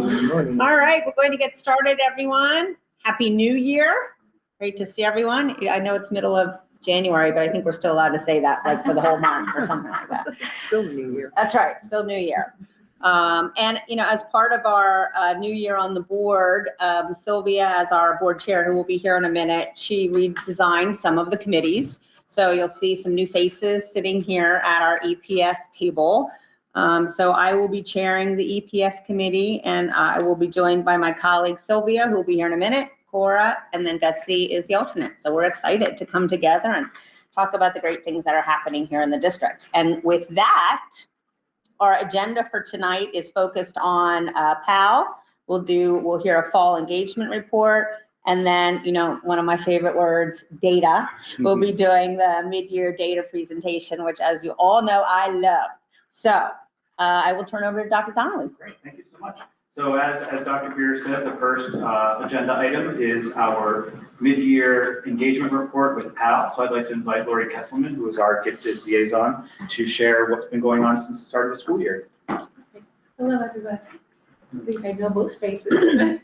All right, we're going to get started, everyone. Happy New Year. Great to see everyone. I know it's middle of January, but I think we're still allowed to say that like for the whole month or something like that. Still New Year. That's right, still New Year. And, you know, as part of our New Year on the board, Sylvia, as our board chair, who will be here in a minute, she redesigned some of the committees. So you'll see some new faces sitting here at our EPS table. So I will be chairing the EPS committee, and I will be joined by my colleague Sylvia, who will be here in a minute, Cora, and then Betsy is the alternate. So we're excited to come together and talk about the great things that are happening here in the district. And with that, our agenda for tonight is focused on PAL. We'll hear a fall engagement report. And then, you know, one of my favorite words, data. We'll be doing the mid-year data presentation, which, as you all know, I love. So I will turn over to Dr. Donnelly. Great, thank you so much. So as Dr. Beer said, the first agenda item is our mid-year engagement report with PAL. So I'd like to invite Lori Kesselman, who is our gifted liaison, to share what's been going on since the start of the school year. Hello, everybody. I think I know both faces.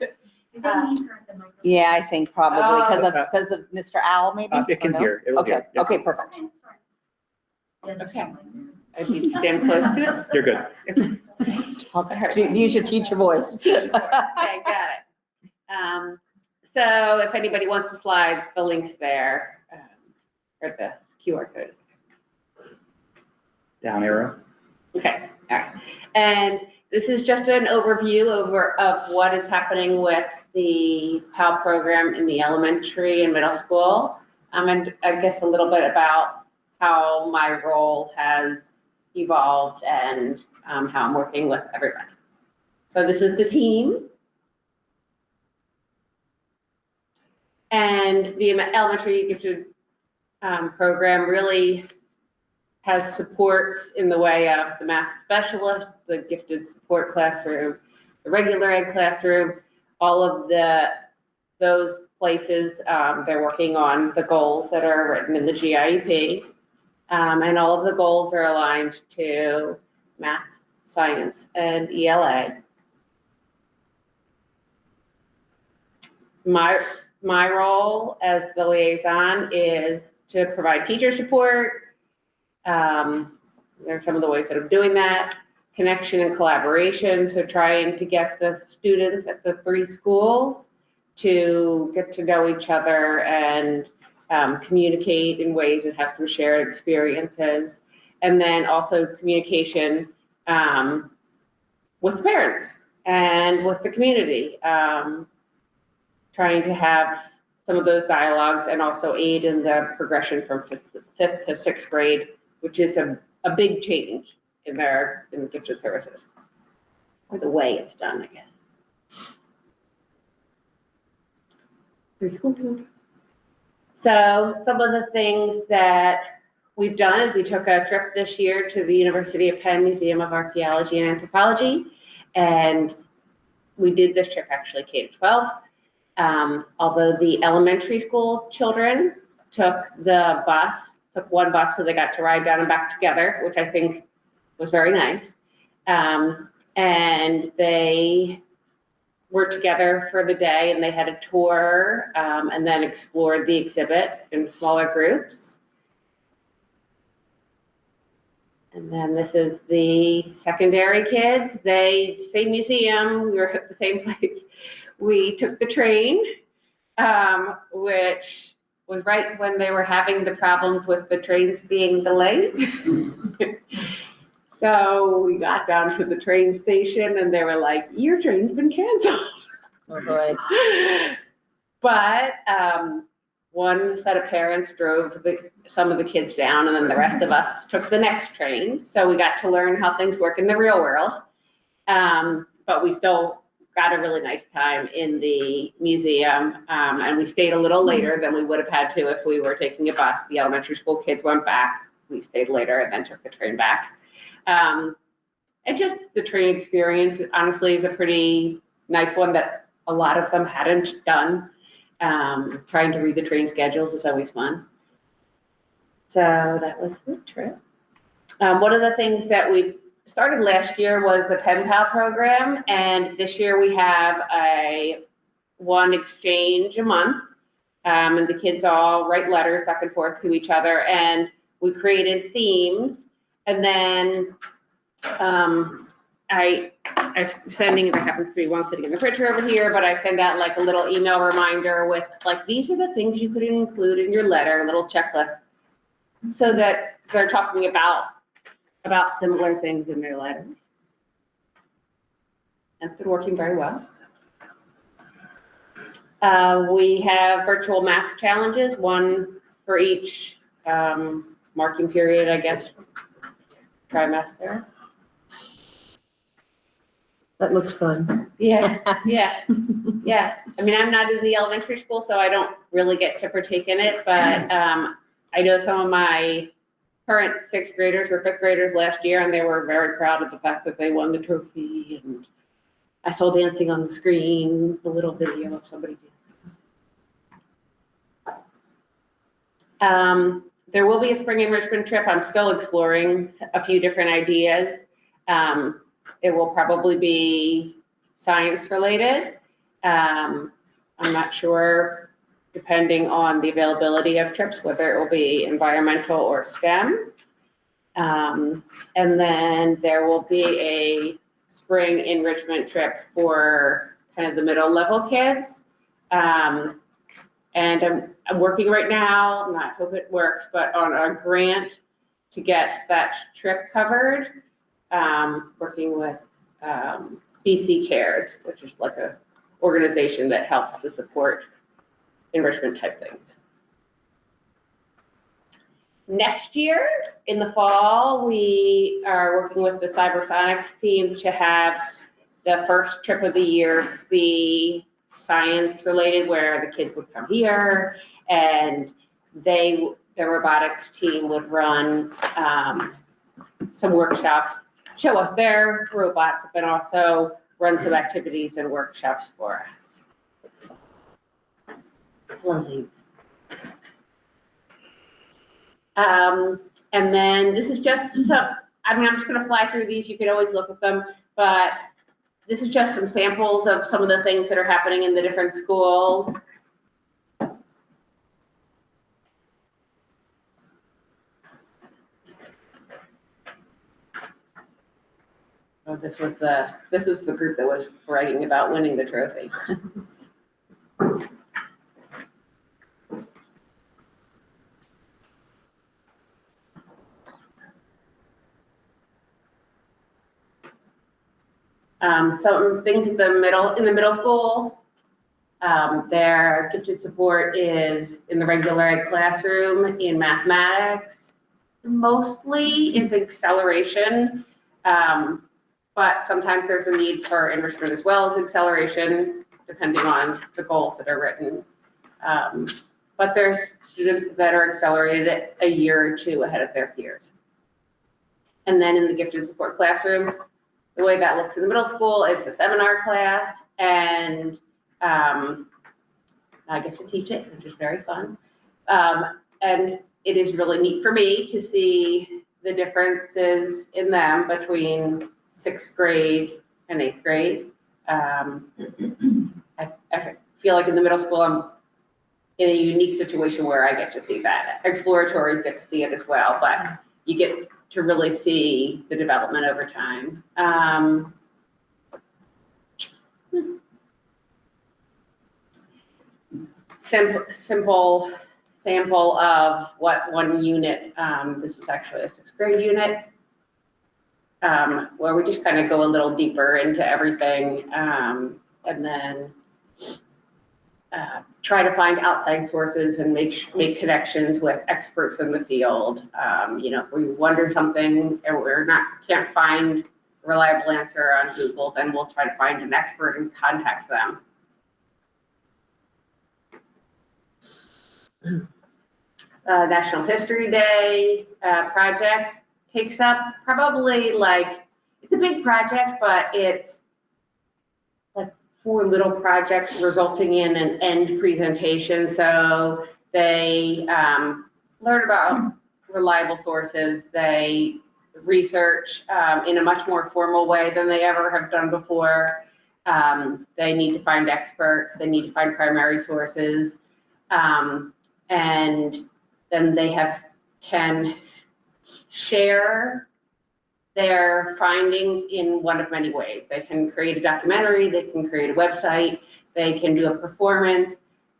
Yeah, I think probably because of Mr. Owl, maybe. It can Or no? hear. It'll Okay. hear, yeah. Okay, perfect. Okay. I need to stand close to it. You're good. Use your teacher voice. Okay, got it. So if anybody wants to slide, the link's there, or the QR code. Down arrow. Okay, all right. And this is just an overview of what is happening with the PAL program in the elementary and middle school. And I guess a little bit about how my role has evolved and how I'm working with everybody. So this is the team. And the elementary gifted program really has supports in the way of the math specialist, the gifted support classroom, the regular ed classroom, all of those places. They're working on the goals that are written in the GIEP. And all of the goals are aligned to math, science, and ELA. My role as the liaison is to provide teacher support. There are some of the ways that I'm doing that. Connection and collaboration, so trying to get the students at the 3 schools to get to know each other and communicate in ways and have some shared experiences. And then also communication with parents and with the community, trying to have some of those dialogues and also aid in the progression from 5th to 6th grade, which is a big change in the gifted services, or the way it's done, I guess. So some of the things that we've done is we took a trip this year to the University of Penn Museum of Archaeology and Anthropology, and we did this trip actually K-12. Although the elementary school children took one bus, so they got to ride down and back together, which I think was very nice. And they were together for the day, and they had a tour and then explored the exhibit in smaller groups. And then this is the secondary kids. Same museum, we were at the same place. We took the train, which was right when they were having the problems with the trains being delayed. So we got down to the train station and they were like, your train's been canceled. Oh, boy. But one set of parents drove some of the kids down, and then the rest of us took the next train. So we got to learn how things work in the real world. But we still got a really nice time in the museum. And we stayed a little later than we would have had to if we were taking a bus. The elementary school kids went back. We stayed later and then took the train back. And just the train experience, honestly, is a pretty nice one that a lot of them hadn't done. Trying to read the train schedules is always fun. So that was the trip. One of the things that we've started last year was the Pen Pal program, and this year we have one exchange a month. And the kids all write letters back and forth to each other, and we created themes. And then I'm sending, there happens to be one sitting in the fridge over here, but I send out like a little email reminder with like, these are the things you could include in your letter, a little checklist, so that they're talking about similar things in their letters. That's been working very well. We have virtual math challenges, one for each marking period, I guess, trimester. That looks fun. Yeah. I mean, I'm not in the elementary school, so I don't really get to partake in it, but I know some of my current 6th graders were 5th graders last year, and they were very proud of the fact that they won the trophy. And I saw dancing on the screen, the little video of somebody dancing. There will be a spring enrichment trip. I'm still exploring a few different ideas. It will probably be science related. I'm not sure, depending on the availability of trips, whether it will be environmental or STEM. And then there will be a spring enrichment trip for kind of the middle level kids. And I'm working right now, I hope it works, but on a grant to get that trip covered, working with BC Cares, which is like a organization that helps to support enrichment type things. Next year, in the fall, we are working with the Cybersonics team to have the first trip of the year be science related, where the kids would come here and the robotics team would run some workshops, show us their robot, but also run some activities and workshops for us. Lovely. And then this is just some, I mean, I'm just gonna fly through these, you can always look at them, but this is just some samples of some of the things that are happening in the different schools. Oh, this is the group that was bragging about winning the trophy. Some things in the middle school, their gifted support is in the regular ed classroom in mathematics. Mostly is acceleration, but sometimes there's a need for enrichment as well as acceleration, depending on the goals that are written. But there's students that are accelerated a year or two ahead of their peers. And then in the gifted support classroom, the way that looks in the middle school, it's a seminar class, and I get to teach it, which is very fun. And it is really neat for me to see the differences in them between 6th grade and 8th grade. I feel like in the middle school, I'm in a unique situation where I get to see that. Exploratory get to see it as well, but you get to really see the development over time. Simple sample of what one unit, this was actually a 6th grade unit, where we just kind of go a little deeper into everything, and then try to find outside sources and make connections with experts in the field. You know, if we wonder something and can't find a reliable answer on Google, then we'll try to find an expert and contact them. National History Day project takes up probably it's a big project, but it's like 4 little projects resulting in an end presentation. So they learn about reliable sources. They research in a much more formal way than they ever have done before. They need to find experts, they need to find primary sources, and then they can share their findings in one of many ways. They can create a documentary, they can create a website, they can do a performance,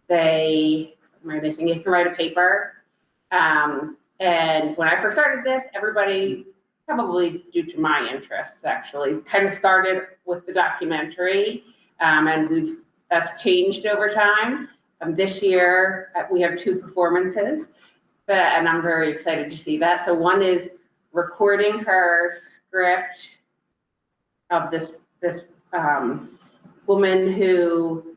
they can write a paper. And when I first started this, everybody, probably due to my interests actually, kind of started with the documentary, and that's changed over time. This year, we have 2 performances, and I'm very excited to see that. So one is recording her script of this woman who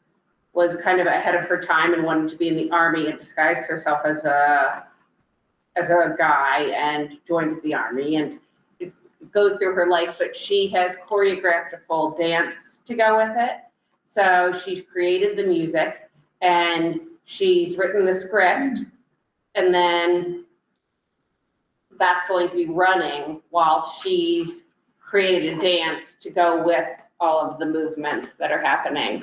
was kind of ahead of her time and wanted to be in the Army and disguised herself as a guy and joined the Army, and it goes through her life, but she has choreographed a full dance to go with it. So she's created the music and she's written the script, and then that's going to be running while she's created a dance to go with all of the movements that are happening.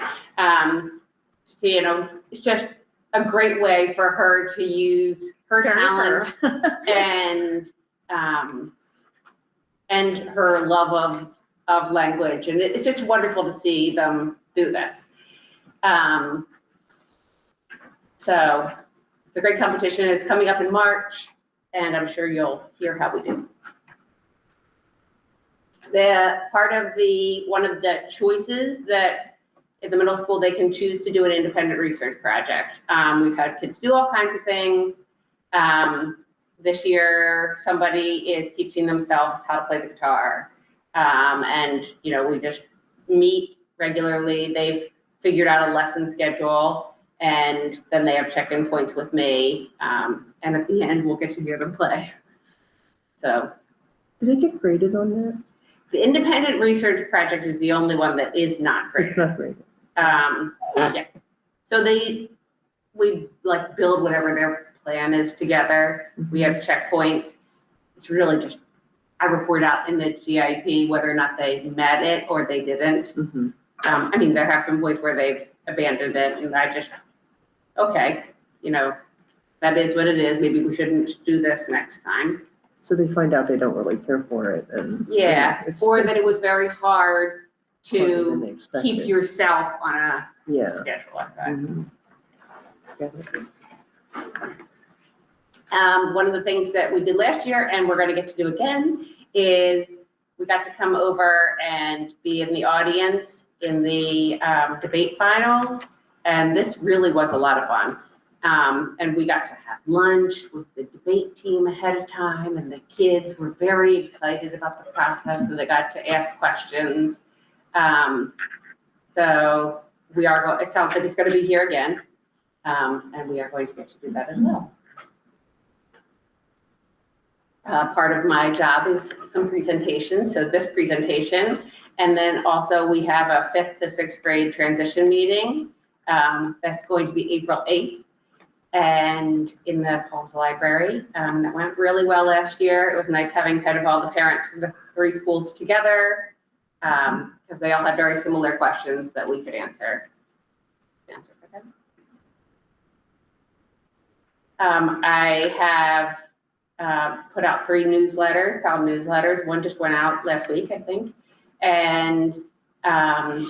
So, it's just a great way for her to use her talent and her love of language. And it's just wonderful to see them do this. So it's a great competition. It's coming up in March, and I'm sure you'll hear how we do. One of the choices that at the middle school, they can choose to do an independent research project. We've had kids do all kinds of things. This year, somebody is teaching themselves how to play the guitar. And, we just meet regularly. They've figured out a lesson schedule, and then they have check-in points with me. And at the end, we'll get to hear them play. So. Does it get graded on that? The independent research project is the only one that is not graded. It's not graded. Yeah. So we build whatever their plan is together. We have checkpoints. It's really just, I report out in the GIP whether or not they met it or they didn't. Mm-hmm. There have been points where they've abandoned it, and I just, okay, that is what it is. Maybe we shouldn't do this next time. So they find out they don't really care for it, and yeah, or that it was very hard harder than they to expected. keep yourself on a Yeah. schedule like that. Mhm. Got it. One of the things that we did last year, and we're going to get to do again, is we got to come over and be in the audience in the debate finals, and this really was a lot of fun. And we got to have lunch with the debate team ahead of time, and the kids were very excited about the process, and they got to ask questions. So it sounds like it's going to be here again, and we are going to get to do that as well. Part of my job is some presentations, so this presentation, and then also we have a 5th to 6th grade transition meeting. That's going to be April 8th. And in the Pauls Library, that went really well last year. It was nice having kind of all the parents from the 3 schools together, because they all had very similar questions that we could answer for them. I have put out 3 newsletters, called newsletters. One just went out last week, I think, and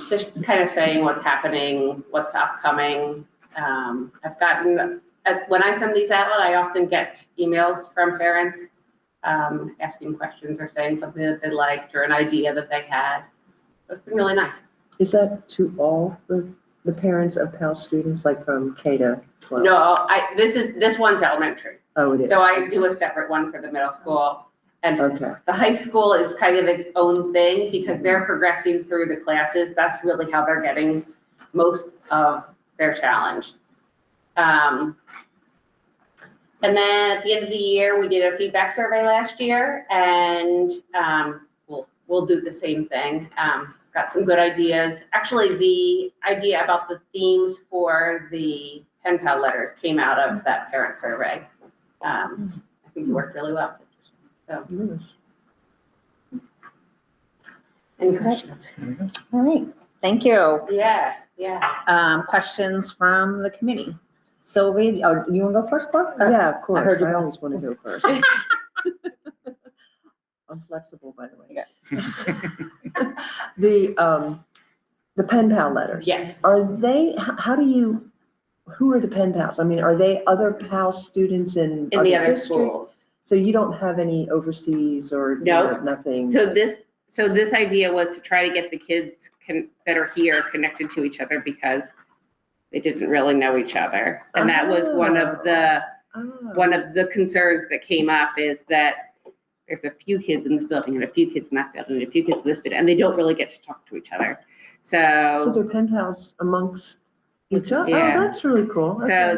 just kind of saying what's happening, what's upcoming. I've gotten, when I send these out, I often get emails from parents asking questions or saying something that they liked or an idea that they had. It's been really nice. Is that to all the parents of PAL students, like from K to 12? No, this one's elementary. Oh, it is. So I do a separate one for the middle school. And Okay. the high school is kind of its own thing because they're progressing through the classes. That's really how they're getting most of their challenge. And then at the end of the year, we did a feedback survey last year, and we'll do the same thing. Got some good ideas. Actually, the idea about the themes for the pen pal letters came out of that parent survey. I think it worked really well. So Yes. Any questions? All right, thank you. Yeah. Questions from the committee? Sylvie, oh, you want to go first, Clark? Yeah, of course. heard you I go. always want to go first. I'm flexible, by the way. The pen pal letters. Yes. Are they, how do you, who are the pen pals? I mean, are they other PAL students in In the other other districts? schools. So you don't have any overseas or No. nothing? So this idea was to try to get the kids that are here connected to each other because they didn't really know each other. And that was one of the concerns that came up is that there's a few kids in this building and a few kids in that building and a few kids in this building, and they don't really get to talk to each other. So So they're pen pals amongst each other? Oh, Yeah. that's really cool. Okay.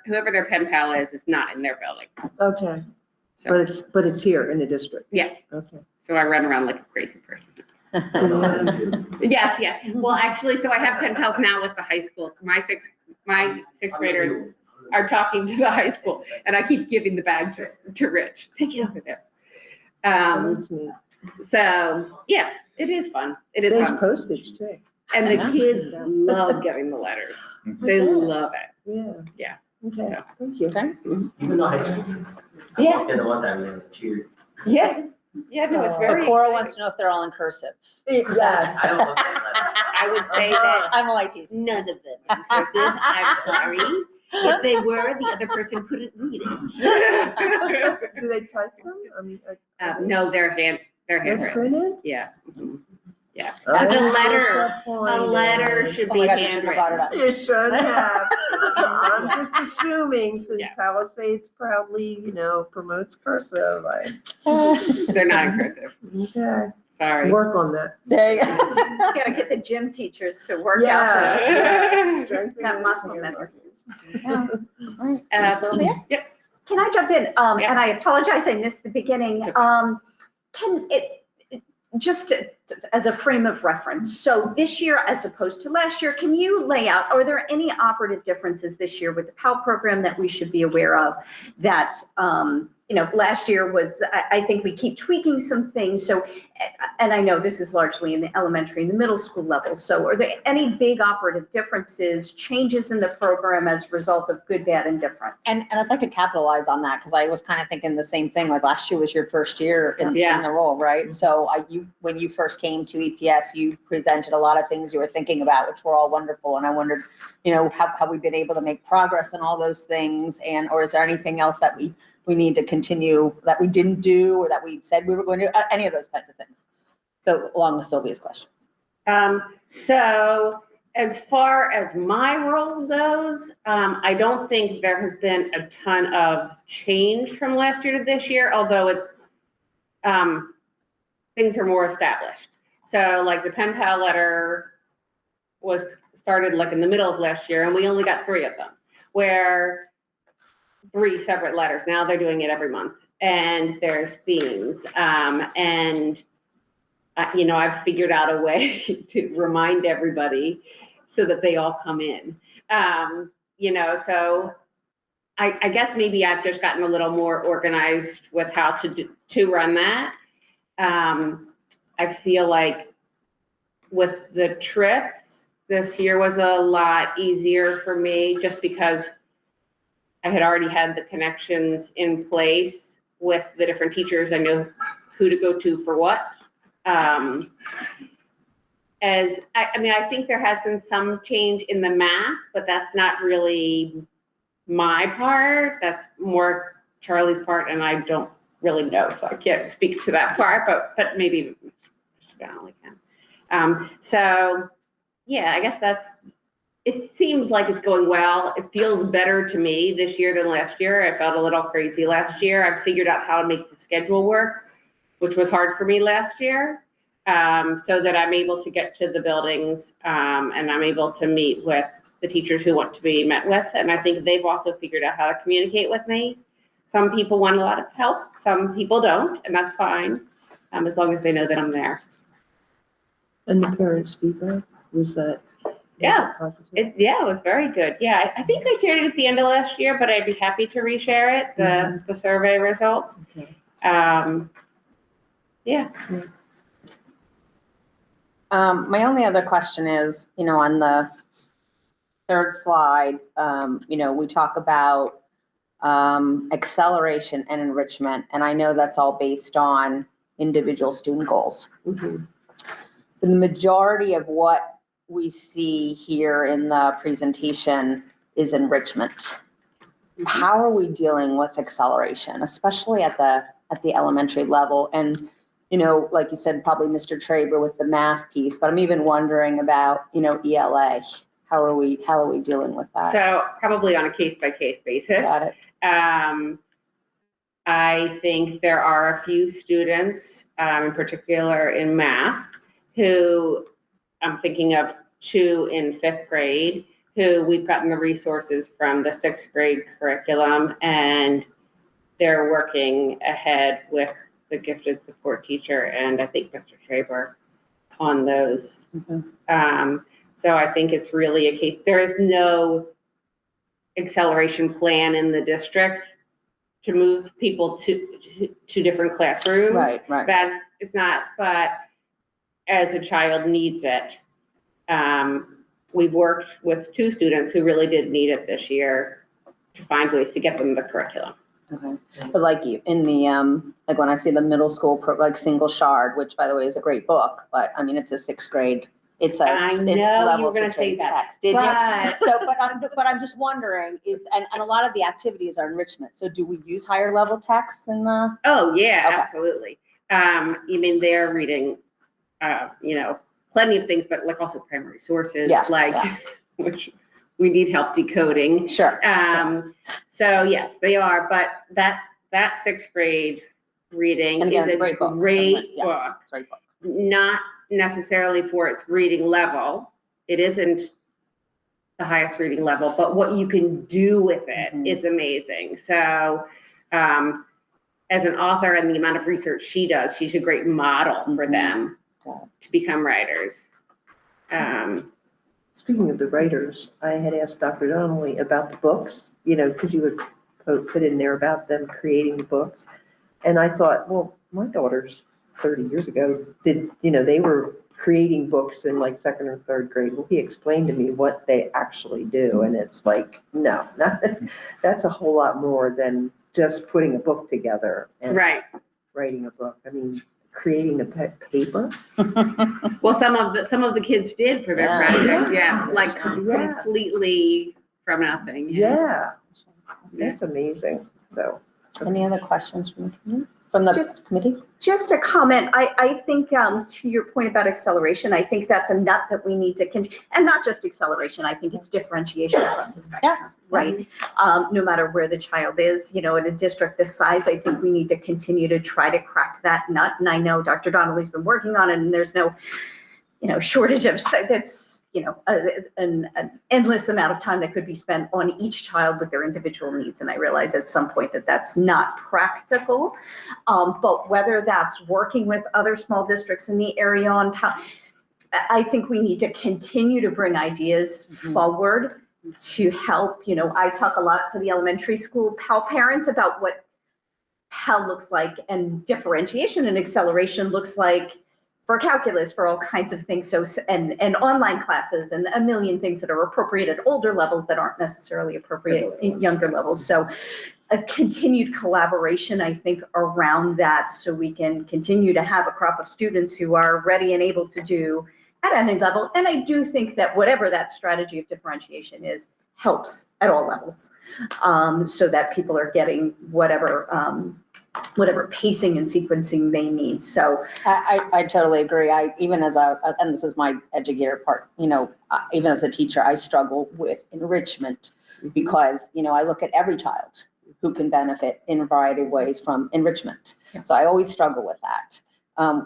whoever their pen pal is not in their building. Okay, So, but it's here in the district? Yeah. Okay. so I run around like a crazy person. Yeah. Yes, yeah. Well, actually, so I have pen pals now with the high school. My sixth graders are talking to the high school, and I keep giving the bag to Rich. Take it over there. Oh, that's neat. So, yeah, it is fun. It is Saves fun. postage too. And the kids love getting the letters. They love it. Yeah. Yeah. Okay, So. thank you. Okay. Even though high school. Yeah. Didn't want that, we had a cheer. Yeah. Yeah, no, it's Oh. very But Cora exciting. wants to know if they're all in cursive. Yes. I don't look at I would say that I'm a light teacher. none of them are cursive. I'm sorry. If they were, the other person couldn't read it. Do they type them? I mean, No, they're they're handwritten. printed? Yeah. Mhm. Yeah. Oh, A letter should Oh be my gosh, I shouldn't have brought it handwritten. up. You should have. I'm just assuming since Yeah. Palisades proudly, promotes cursive. They're not in cursive. Okay, Sorry. work on that. There you go. You gotta get the gym teachers to work out Yeah. Strengthen that those muscle hand memory. muscles. All right. Sylvia? Yep. Can I jump in? Yeah. And I apologize, I missed the beginning. It's okay. Can it, just as a frame of reference, so this year as opposed to last year, can you lay out, are there any operative differences this year with the PAL program that we should be aware of? That, last year was, I think we keep tweaking some things. So, and I know this is largely in the elementary and the middle school level. So are there any big operative differences, changes in the program as a result of good, bad, and different? And I'd like to capitalize on that because I was kind of thinking the same thing. Like last year was your first year in Yeah. the role, right? So when you first came to EPS, you presented a lot of things you were thinking about, which were all wonderful. And I wondered, have we been able to make progress on all those things? Or is there anything else that we need to continue that we didn't do or that we said we were going to do? Any of those kinds of things. So along with Sylvia's question. So as far as my role goes, I don't think there has been a ton of change from last year to this year, although it's, things are more established. So like the pen pal letter was started like in the middle of last year and we only got 3 of them, where 3 separate letters. Now they're doing it every month and there's themes. I've figured out a way to remind everybody so that they all come in. So I guess maybe I've just gotten a little more organized with how to run that. I feel like with the trips, this year was a lot easier for me just because I had already had the connections in place with the different teachers. I know who to go to for what. I think there has been some change in the math, but that's not really my part. That's more Charlie's part, and I don't really know, so I can't speak to that part, but maybe Mr. Donnelly can. So yeah, I guess it seems like it's going well. It feels better to me this year than last year. I felt a little crazy last year. I figured out how to make the schedule work, which was hard for me last year, so that I'm able to get to the buildings and I'm able to meet with the teachers who want to be met with. And I think they've also figured out how to communicate with me. Some people want a lot of help, some people don't, and that's fine, as long as they know that I'm there. And the parents' feedback, was that? Yeah. Positive? It was very good. Yeah, I think I shared it at the end of last year, but I'd be happy to reshare it, the survey results. Okay. Yeah. My only other question is, on the third slide, we talk about acceleration and enrichment, and I know that's all based on individual student goals. Mhm. The majority of what we see here in the presentation is enrichment. How are we dealing with acceleration, especially at the elementary level? And, like you said, probably Mr. Traber with the math piece, but I'm even wondering about, ELA. How are we dealing with that? So probably on a case-by-case basis. Got it. I think there are a few students, in particular in math, who I'm thinking of 2 in 5th grade, who we've gotten the resources from the 6th grade curriculum, and they're working ahead with the gifted support teacher and I think Mr. Traber on those. Okay. So I think it's really a case, there is no acceleration plan in the district to move people to different classrooms. Right. That is not, but as a child needs it. We've worked with 2 students who really did need it this year to find ways to get them the curriculum. Okay. But like you, in the, like when I see the middle school, like Single Shard, which by the way is a great book, but I mean, it's a 6th grade. It's I know you level were gonna 6th say grade that, text. Did you? but- So, but I'm just wondering and a lot of the activities are enrichment. So do we use higher level texts in the? Oh, yeah, Okay. absolutely. You mean they're reading, plenty of things, but like also primary sources, Yeah, like, yeah. which we need help decoding. Sure. So yes, they are, but that 6th grade reading And again, is it's a great book. great Yes, book, it's a great book. not necessarily for its reading level. It isn't the highest reading level, but what you can do with it Mhm. is amazing. So, as an author and the amount of research she does, she's a great model for Mhm. them Yeah. to become writers. Speaking of the writers, I had asked Dr. Donnelly about the books, because you would put in there about them creating the books. And I thought, well, my daughters 30 years ago they were creating books in like 2nd or 3rd grade. Well, he explained to me what they actually do. And it's like, no, that's a whole lot more than just putting a book together and Right. writing a book. I mean, creating the paper. Well, some of the kids did for their Yeah. projects, yeah, like Yeah. completely from nothing. Yeah, that's amazing. So, Any other questions from the committee? From the Just- committee? Just a comment, I think, to your point about acceleration, I think that's a nut that we need to continue, and not just acceleration, I think it's differentiation across the spectrum. Yes. Right, no matter where the child is, in a district this size, I think we need to continue to try to crack that nut, and I know Dr. Donnelly's been working on it, and there's no, shortage of, that's, an endless amount of time that could be spent on each child with their individual needs. And I realize at some point that that's not practical. But whether that's working with other small districts in the area on how, I think we need to continue to bring ideas forward to help. I talk a lot to the elementary school PAL parents about what PAL looks like and differentiation and acceleration looks like for calculus, for all kinds of things. So, and online classes and a million things that are appropriate at older levels that aren't necessarily appropriate at younger levels. So a continued collaboration, I think, around that, so we can continue to have a crop of students who are ready and able to do at any level. And I do think that whatever that strategy of differentiation is, helps at all levels, so that people are getting whatever pacing and sequencing they need. So I totally agree. Even as and this is my educator part, even as a teacher, I struggle with enrichment because, I look at every child who can benefit in a variety of ways from enrichment. So I always struggle with that.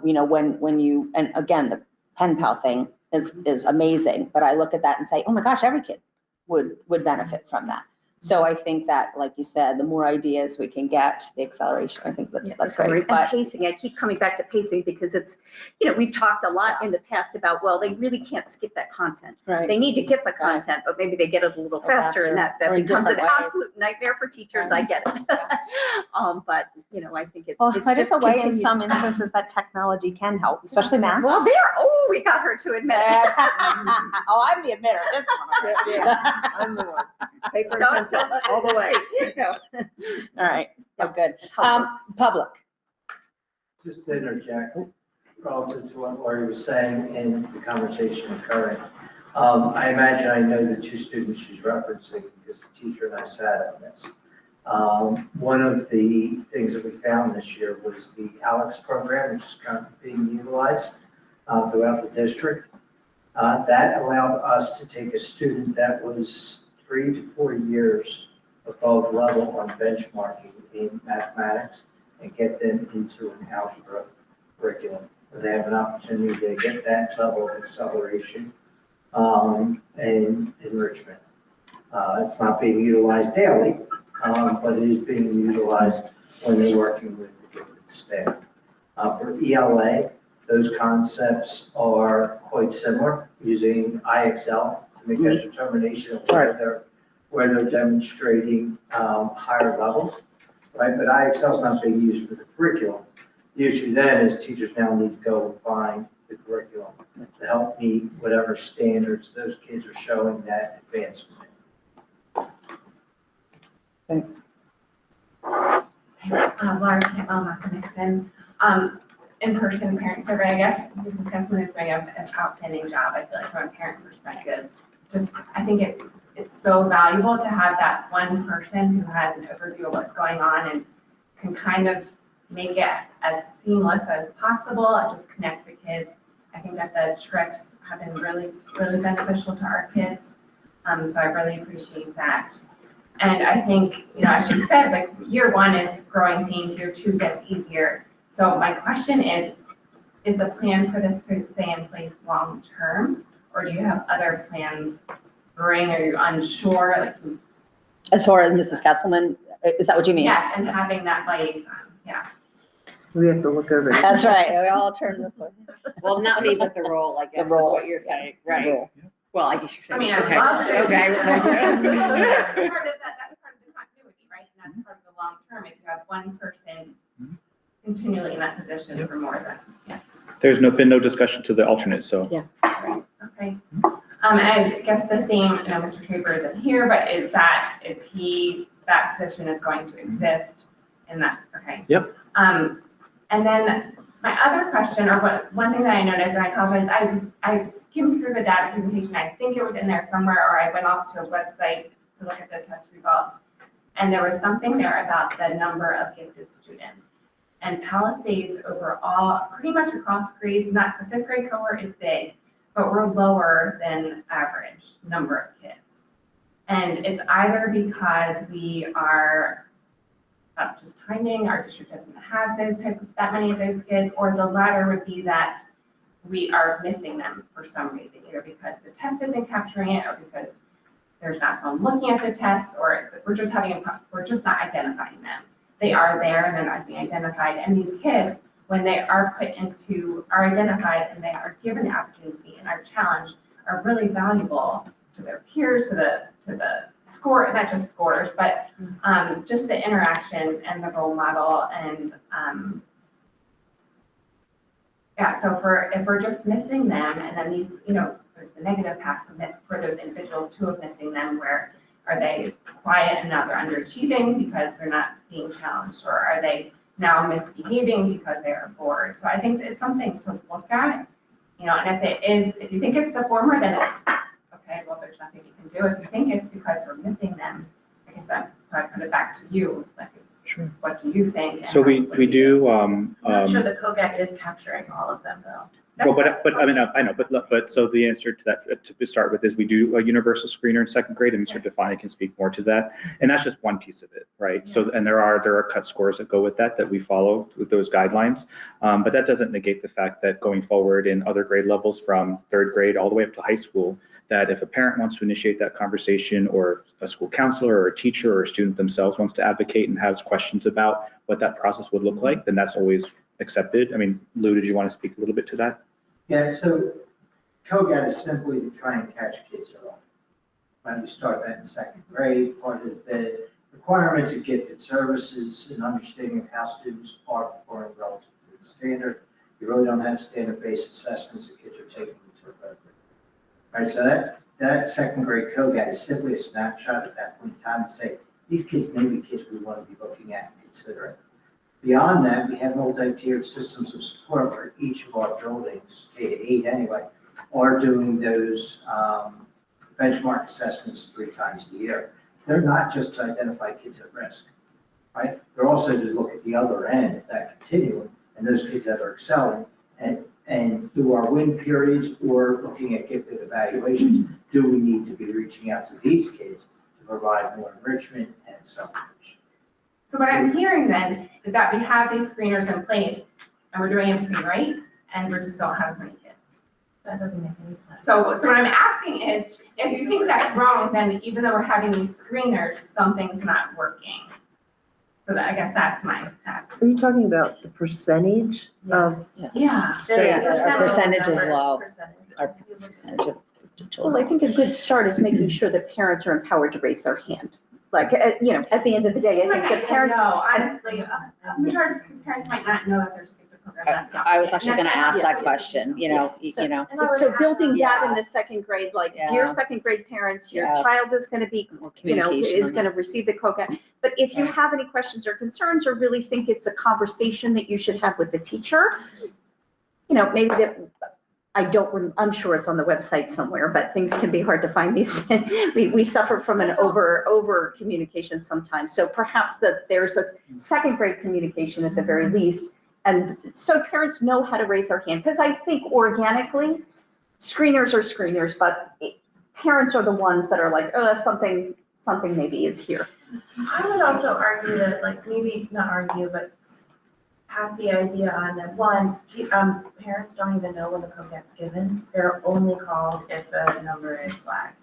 When you, and again, the pen pal thing is amazing, but I look at that and say, oh my gosh, every kid would benefit from that. So I think that, like you said, the more ideas we can get, the acceleration, I think that's great. And But pacing, I keep coming back to pacing because it's, we've talked a lot in the past about, well, they really can't skip that content. right. They need to get the content, but maybe they get it a little Or faster and faster, that or in becomes an different ways. absolute nightmare for teachers. I get it. But, I think it's Well, that is just a way in continued. some instances that technology can help, especially math. Well, we got her to admit it. Oh, I'm the emitter, this one. Yeah, I'm the one. Paper and Don't- pencil, don't- all the way. No. All right, oh, good. Helpful. Public. Just to interject relative to what Lori was saying and the conversation occurring. I imagine I know the two students she's referencing because the teacher and I sat on this. One of the things that we found this year was the ALEX program, which is currently being utilized throughout the district. That allowed us to take a student that was 3 to 4 years above level on benchmarking in mathematics and get them into an algebra curriculum. Where they have an opportunity to get that level of acceleration and enrichment. It's not being utilized daily, but it is being utilized when they're working with the gifted staff. For ELA, those concepts are quite similar, using IXL to make that determination of where they're demonstrating higher levels, right? But IXL is not being used for the curriculum. The issue then is teachers now need to go and find the curriculum to help meet whatever standards those kids are showing that advancement. Laura Campbell, Malcolm Nixon. In-person parent survey, I guess Mrs. Kessler is doing an outstanding job, I feel like, from a parent perspective. I think it's so valuable to have that one person who has an overview of what's going on and can kind of make it as seamless as possible and just connect the kids. I think that the tricks have been really, really beneficial to our kids. So I really appreciate that. And I think, as she said, like year 1 is growing pains, year 2 gets easier. So my question is the plan for this to stay in place long-term? Or do you have other plans brewing? Are you unsure? Like, As far as Mrs. Kesselman, is that what you mean? yes, and having that liaison, yeah. We have to look over. it. That's right, we all turn this way. Well, not me, but the role, I guess, is role, what you're saying, right? Rule. Well, I guess you're saying. I mean, I would okay. love to. Okay. That's part of the continuity, right? And that's part of the long term, if you have one person continually in that position for more than, There's been no discussion to the alternate, so. okay. And I guess the same, Mr. Draper isn't here, but that position is going to exist in that, okay. Yep. And then my other question, or one thing that I noticed, and I apologize, I skimmed through the data presentation, I think it was in there somewhere, or I went off to a website to look at the test results. And there was something there about the number of gifted students. And Palisades overall, pretty much across grades, not the 5th grade cohort is big, but we're lower than average number of kids. And it's either because we are just timing, our district doesn't have that many of those kids, or the latter would be that we are missing them for some reason, either because the test isn't capturing it, or because there's not someone looking at the tests, or we're just not identifying them. They are there and they're not being identified. And these kids, when they are identified and they are given the opportunity and are challenged, are really valuable to their peers, to the score, not just scores, but just the interactions and the role model. And so if we're just missing them, and then these, there's the negative paths for those individuals too of missing them, where are they quiet and now they're underachieving because they're not being challenged, or are they now misbehaving because they are bored? So I think it's something to look at, and if you think it's the former, then it's okay, well, there's nothing you can do. If you think it's because we're missing them, I guess so I put it back to you. Like, Sure. What do you think? So we do, I'm not sure the COGAC is capturing all of them though. Well, but I mean, I know, but so the answer to that, to start with, is we do a universal screener in second grade, and Mr. Defani can speak more to that. And that's just one piece of it, right? So, and there are cut scores that go with that we follow with those guidelines. But that doesn't negate the fact that going forward in other grade levels from third grade all the way up to high school, that if a parent wants to initiate that conversation, or a school counselor or a teacher or a student themselves wants to advocate and has questions about what that process would look like, then that's always accepted. I mean, Lou, did you want to speak a little bit to that? Yeah, so COGAT is simply to try and catch kids early. When we start that in second grade, part of the requirements of gifted services and understanding of how students are performing relative to the standard. You really don't have standard-based assessments that kids are taking into account. Right, so that second grade COGAT is simply a snapshot at that point in time to say, these kids may be kids we want to be looking at and considering. Beyond that, we have multi-tiered systems of support where each of our buildings, 8 anyway, are doing those benchmark assessments 3 times a year. They're not just to identify kids at risk, right? They're also to look at the other end of that continuum and those kids that are excelling and through our win periods or looking at gifted evaluations, do we need to be reaching out to these kids to provide more enrichment and acceleration? So what I'm hearing then is that we have these screeners in place and we're doing everything right, and we just don't have as many kids. That doesn't make any sense. So what I'm asking is, if you think that's wrong, then even though we're having these screeners, something's not working. So I guess that's my ask. Are you talking about the percentage of? Yeah. Our percentage is low. Percentage. Our percentage of Well, I think a good start is making sure that parents are empowered to raise their hand. Like, you know, at the end of the day, I think the parents. No, honestly, majority of parents might not know that there's a gifted program. That's not- I was actually going to ask Yeah. that question, you know. So building that in the Yes. second grade, like, Yeah. dear second grade parents, your Yes. child is going to be, More you know, communication is on going to receive the COGAT. But if you Right. have any questions or concerns, or really think it's a conversation that you should have with the teacher, you know, maybe that, I'm sure it's on the website somewhere, but things can be hard to find these. We suffer from an over communication sometimes. So perhaps that there's a second grade communication at the very least. And so parents know how to raise their hand, because I think organically, screeners are screeners, but parents are the ones that are like, oh, something maybe is here. I would also argue that, like, maybe not argue, but pass the idea on that, one, parents don't even know when the COGAT's given. They're only called if a number is flagged.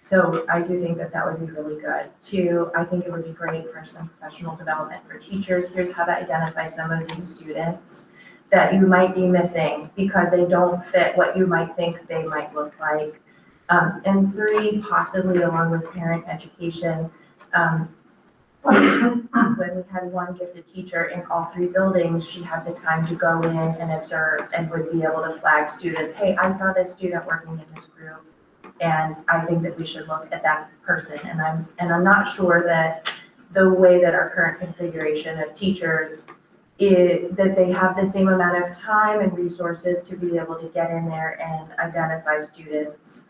So I do think that that would be really good. 2, I think it would be great for some professional development for teachers. Here's how to identify some of these students that you might be missing because they don't fit what you might think they might look like. And 3, possibly along with parent education, when we had one gifted teacher in all 3 buildings, she had the time to go in and observe and would be able to flag students. Hey, I saw this student working in this group, and I think that we should look at that person. And I'm not sure that the way that our current configuration of teachers is that they have the same amount of time and resources to be able to get in there and identify students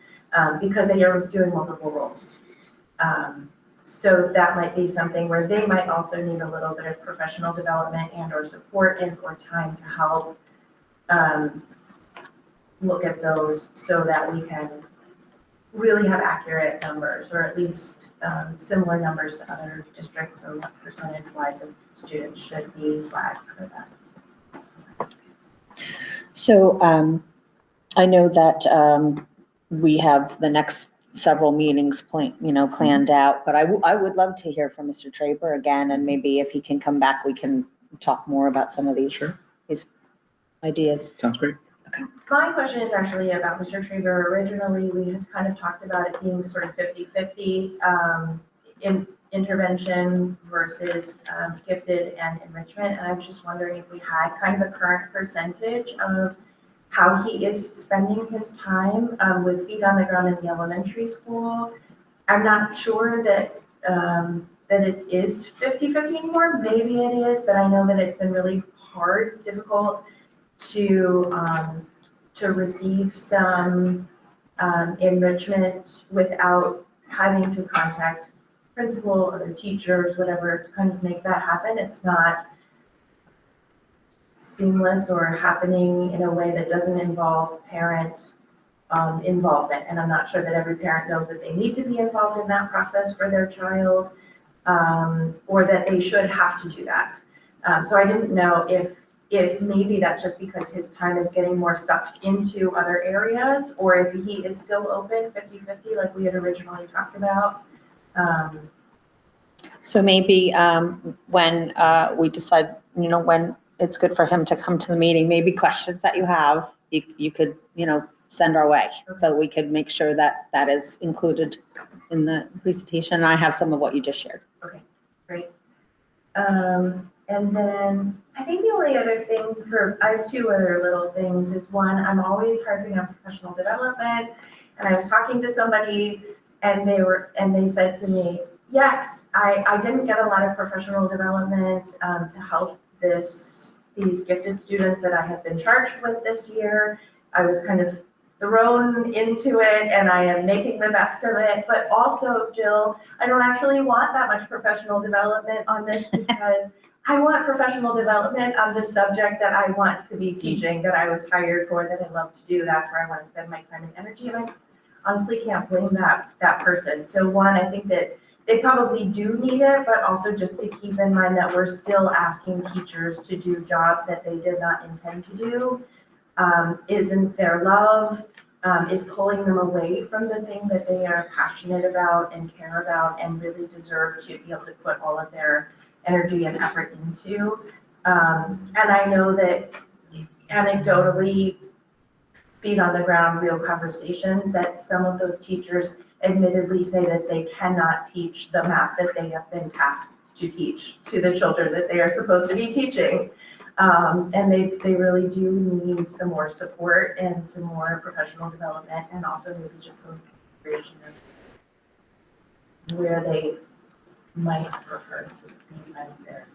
because they are doing multiple roles. So that might be something where they might also need a little bit of professional development and or support and or time to help look at those so that we can really have accurate numbers, or at least similar numbers to other districts, or what percentage-wise of students should be flagged for that. So I know that we have the next several meetings planned out, but I would love to hear from Mr. Traber again, and maybe if he can come back, we can talk more about some of these, Sure. his ideas. Sounds great. My question is actually about Mr. Traber. Originally, we had kind of talked about it being sort of 50-50 in intervention versus gifted and enrichment. And I was just wondering if we had kind of a current percentage of how he is spending his time with feet on the ground in the elementary school. I'm not sure that that it is 50-50 anymore. Maybe it is, but I know that it's been really hard, difficult to receive some enrichment without having to contact principal, other teachers, whatever, to kind of make that happen. It's not seamless or happening in a way that doesn't involve parent involvement. And I'm not sure that every parent knows that they need to be involved in that process for their child, or that they should have to do that. So I didn't know if maybe that's just because his time is getting more sucked into other areas, or if he is still open 50-50 like we had originally talked about. So maybe when we decide, when it's good for him to come to the meeting, maybe questions that you have, you could, send our way. So we could make sure that that is included in the presentation. And I have some of what you just shared. Great. And then I think the only other thing I have two other little things is one, I'm always harping on professional development. And I was talking to somebody and they said to me, yes, I didn't get a lot of professional development to help these gifted students that I have been charged with this year. I was kind of thrown into it and I am making the best of it. But also, Jill, I don't actually want that much professional development on this because I want professional development on the subject that I want to be teaching, that I was hired for, that I love to do. That's where I want to spend my time and energy. And I honestly can't blame that person. So one, I think that they probably do need it, but also just to keep in mind that we're still asking teachers to do jobs that they did not intend to do. Isn't their love, is pulling them away from the thing that they are passionate about and care about and really deserve to be able to put all of their energy and effort into. And I know that anecdotally, feet on the ground, real conversations, that some of those teachers admittedly say that they cannot teach the math that they have been tasked to teach to the children that they are supposed to be teaching. And they really do need some more support and some more professional development, and also maybe just some creation of where they might prefer to squeeze money there.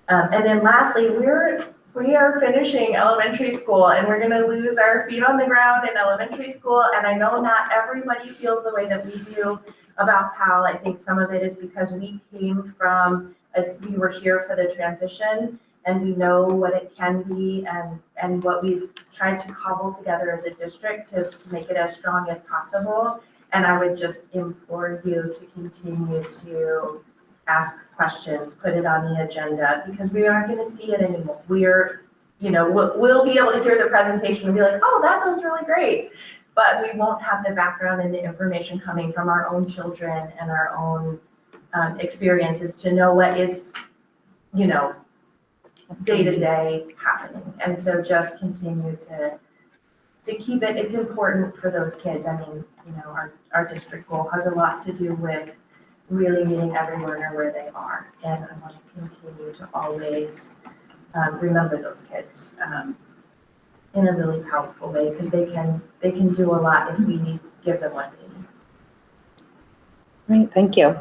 And then lastly, we are finishing elementary school and we're gonna lose our feet on the ground in elementary school. And I know not everybody feels the way that we do about PAL. I think some of it is because we came from, we were here for the transition and we know what it can be and what we've tried to cobble together as a district to make it as strong as possible. And I would just implore you to continue to ask questions, put it on the agenda, because we aren't going to see it anymore. We'll be able to hear the presentation and be like, oh, that sounds really great. But we won't have the background and the information coming from our own children and our own experiences to know what is, day to day happening. And so just continue to keep it. It's important for those kids. I mean, our district goal has a lot to do with really meeting every learner where they are. And I want to continue to always remember those kids in a really powerful way, because they can do a lot if we give them what they need. Great, thank you.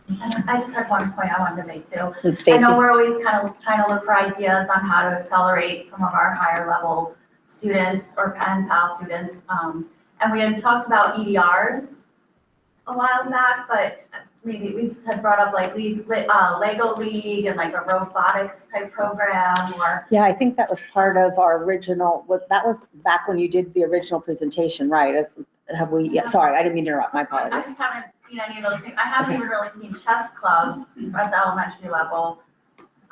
And I just had one point I wanted to make too. And I Stacy. know we're always kind of trying to look for ideas on how to accelerate some of our higher level students or pen pal students. And we had talked about EDRs a while back, but maybe we had brought up like Lego League and like a robotics type program or. Yeah, I think that was part of our original, that was back when you did the original presentation, right? Have we, yeah, sorry, I didn't mean to interrupt, my I apologies. just haven't seen any of those things. I haven't even really seen chess club at the elementary level.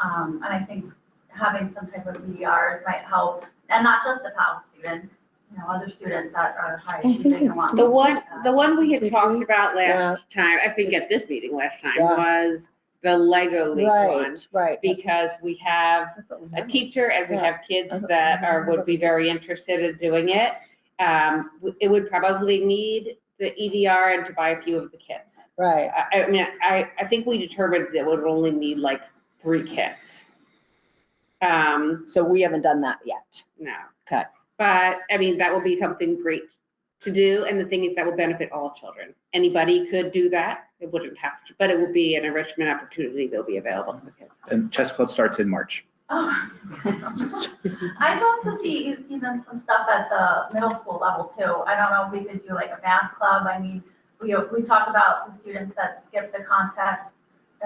And I think having some type of EDRs might help, and not just the PAL students, other students that are high achieving and want. The one we had talked about last time, I think at this meeting last time, Yeah. was the Lego League one. Right. Because we have a teacher and we have kids that would be very interested in doing it. It would probably need the EDR and to buy a few of the kits. Right. I think we determined that it would only need like 3 kits. So we haven't done that yet. No. Okay. But that would be something great to do. And the thing is that will benefit all children. Anybody could do that. It wouldn't have to, but it would be an enrichment opportunity that'll be available to the kids. And chess club starts in March. Oh. I'd love to see even some stuff at the middle school level too. I don't know if we could do like a math club. I mean, we talk about the students that skip the contact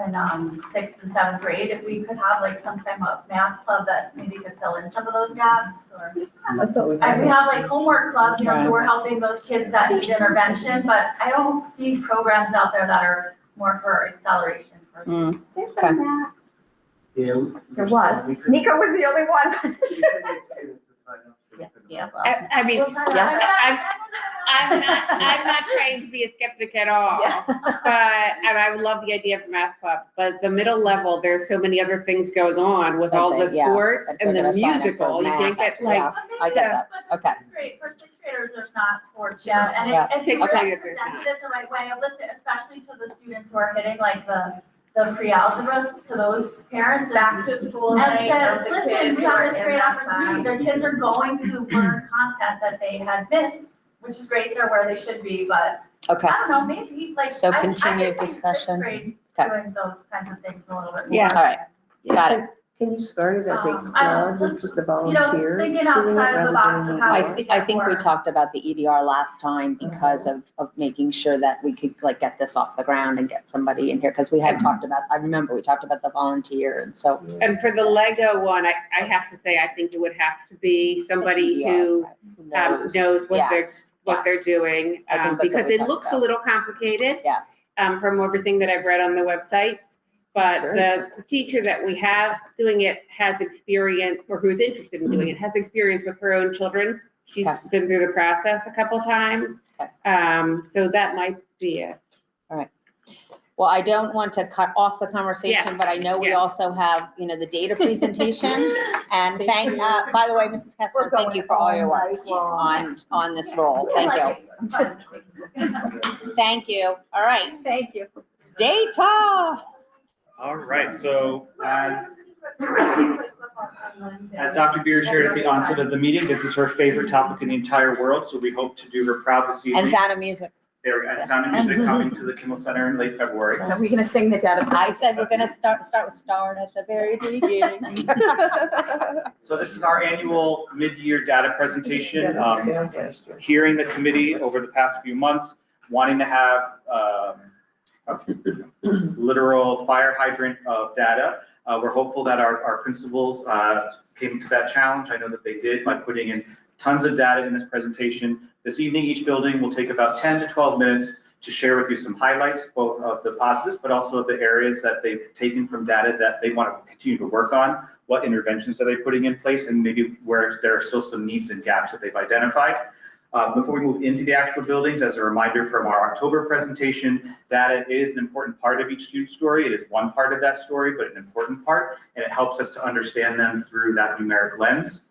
6th and 7th grade, if we could have like some type of math club that maybe could fill in some of those gaps, or. I thought we And we had. have like homework club, so we're helping those kids that need intervention, but I don't see programs out there that are more for acceleration for. Mm. There's Okay. some math. Yeah. There was. Nico was the only one. Yeah. I mean, Well, sorry, yes, I'm not trying to be a skeptic at all, Yeah. and I would love the idea of math club, but the middle level, there's so many other things going on with all the That they- yeah, sports that and they're the gonna sign up for musical, you can't math, get like, yeah. I get that. But Okay. for sixth graders, there's not sports yet, and Yeah. if you Sixth really graders, there's presented it the right way, listen, especially to the students who are hitting like the pre-algebras, to those parents. Back to school And night said, of the listen, kids we who are have this in great that opportunity, class. the kids are going to learn content that they had missed, which is great, they're where they should be, but Okay. I don't know, maybe like. So I could continued see sixth discussion. grade Okay. Doing those kinds of things a little bit more. Yeah. All right. Got it. Can you start it as a I don't club, just, just a You know, volunteer? thinking doing it outside of rather the box than of an how. EDR? I think we talked about the EDR last time because of making sure that we could like get this off the ground and get somebody in here, because we had talked about, I remember we talked about the volunteer, and so. and for the Lego one, I have to say, I think it would have to be somebody who knows what Yes, they're yes. doing, I think that's what because we it talked looks a about. little complicated, Yes, from everything that I've read on the website. But the teacher that we have doing it has experience, or who's interested in doing it, has experience with her own children. She's Okay. been through the process a couple times. Okay. So that might be it. well, I don't want to cut off the conversation, Yes, but I know we yes. also have, the data presentation. And Thank you. by the way, Mrs. Kessler, thank you for all your work Long. on this role. Thank you. Thank you. All right, Thank you. data. All right, so as Dr. Beer shared at the onset of the meeting, this is her favorite topic in the entire world, so we hope to do her proud this evening. And Sound of Music. There, and Sound of Music coming to the Kimmel Center in late February. So we're gonna sing the data. I said we're gonna start at the very beginning. So this is our annual mid-year data presentation. Yeah, sales last year. Hearing the committee over the past few months, wanting to have a literal fire hydrant of data. We're hopeful that our principals came to that challenge. I know that they did by putting in tons of data in this presentation. This evening, each building will take about 10 to 12 minutes to share with you some highlights, both of the positives, but also of the areas that they've taken from data that they want to continue to work on. What interventions are they putting in place, and maybe where there are still some needs and gaps that they've identified. Before we move into the actual buildings, as a reminder from our October presentation, data is an important part of each student story. It is one part of that story, but an important part, and it helps us to understand them through that numeric lens.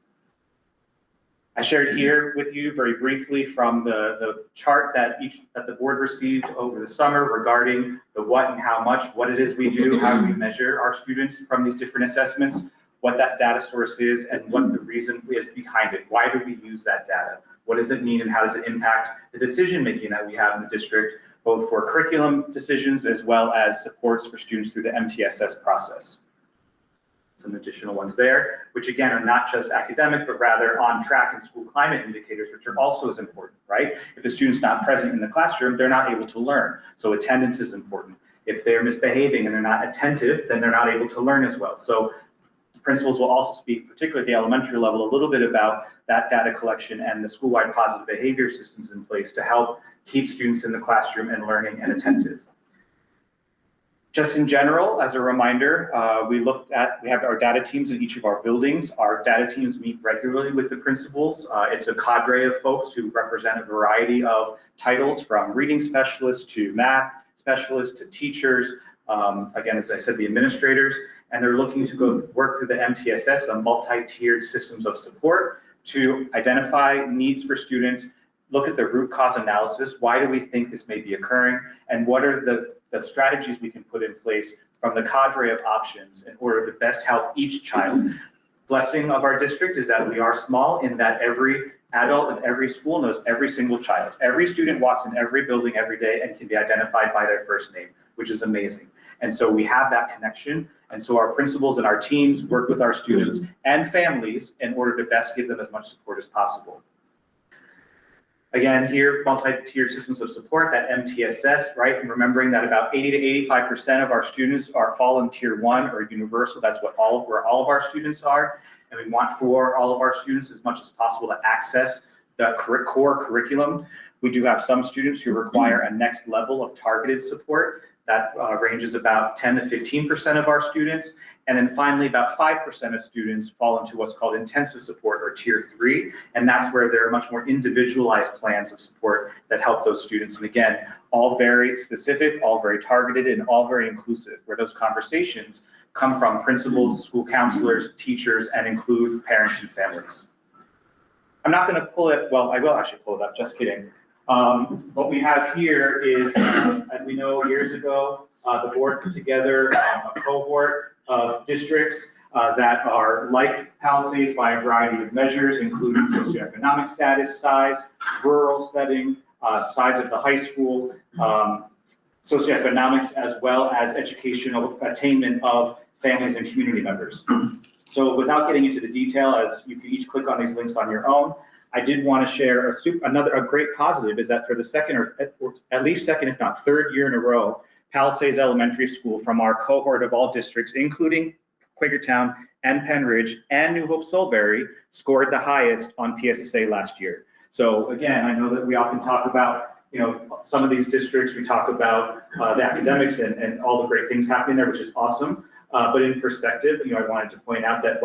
I shared here with you very briefly from the chart that the board received over the summer regarding the what and how much, what it is we do, how we measure our students from these different assessments, what that data source is, and what the reason is behind it. Why do we use that data? What does it mean, and how does it impact the decision-making that we have in the district, both for curriculum decisions as well as supports for students through the MTSS process? Some additional ones there, which again are not just academic, but rather on track and school climate indicators, which are also as important, right? If a student's not present in the classroom, they're not able to learn. So attendance is important. If they're misbehaving and they're not attentive, then they're not able to learn as well. So principals will also speak, particularly at the elementary level, a little bit about that data collection and the school-wide positive behavior systems in place to help keep students in the classroom and learning and attentive. Just in general, as a reminder, we have our data teams in each of our buildings. Our data teams meet regularly with the principals. It's a cadre of folks who represent a variety of titles, from reading specialists to math specialists to teachers. Again, as I said, the administrators, and they're looking to work through the MTSS, a multi-tiered systems of support, to identify needs for students, look at the root cause analysis. Why do we think this may be occurring? And what are the strategies we can put in place from the cadre of options in order to best help each child? Blessing of our district is that we are small, in that every adult in every school knows every single child. Every student walks in every building every day and can be identified by their first name, which is amazing. And so we have that connection. And so our principals and our teams work with our students and families in order to best give them as much support as possible. Again, here, multi-tiered systems of support, that MTSS, right? And remembering that about 80 to 85% of our students fall in tier 1 or universal. That's where all of our students are. And we want for all of our students as much as possible to access the core curriculum. We do have some students who require a next level of targeted support. That ranges about 10 to 15% of our students. And then finally, about 5% of students fall into what's called intensive support or tier 3. And that's where there are much more individualized plans of support that help those students. And again, all very specific, all very targeted, and all very inclusive, where those conversations come from principals, school counselors, teachers, and include parents and families. I'm not going to pull it, well, I will actually pull it up, just kidding. What we have here is, as we know, years ago, the board put together a cohort of districts that are like Palisades by a variety of measures, including socioeconomic status, size, rural setting, size of the high school, socioeconomics, as well as educational attainment of families and community members. So without getting into the detail, as you can each click on these links on your own, I did want to share a great positive is that for the second or at least second, if not third year in a row, Palisades Elementary School from our cohort of all districts, including Quakertown and Penn Ridge and New Hope Solebury, scored the highest on PSSA last year. So again, I know that we often talk about, some of these districts, we talk about the academics and all the great things happening there, which is awesome. But in perspective, I wanted to point out that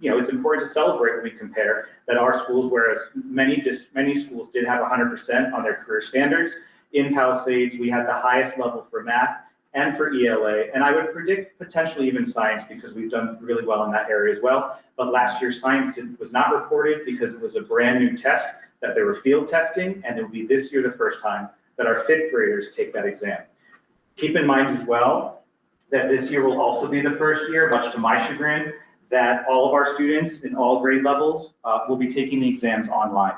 it's important to celebrate when we compare that our schools, whereas many schools did have 100% on their career standards, in Palisades, we had the highest level for math and for ELA, and I would predict potentially even science because we've done really well in that area as well. But last year, science was not reported because it was a brand new test that they were field testing, and it will be this year the first time that our 5th graders take that exam. Keep in mind as well that this year will also be the first year, much to my chagrin, that all of our students in all grade levels will be taking the exams online.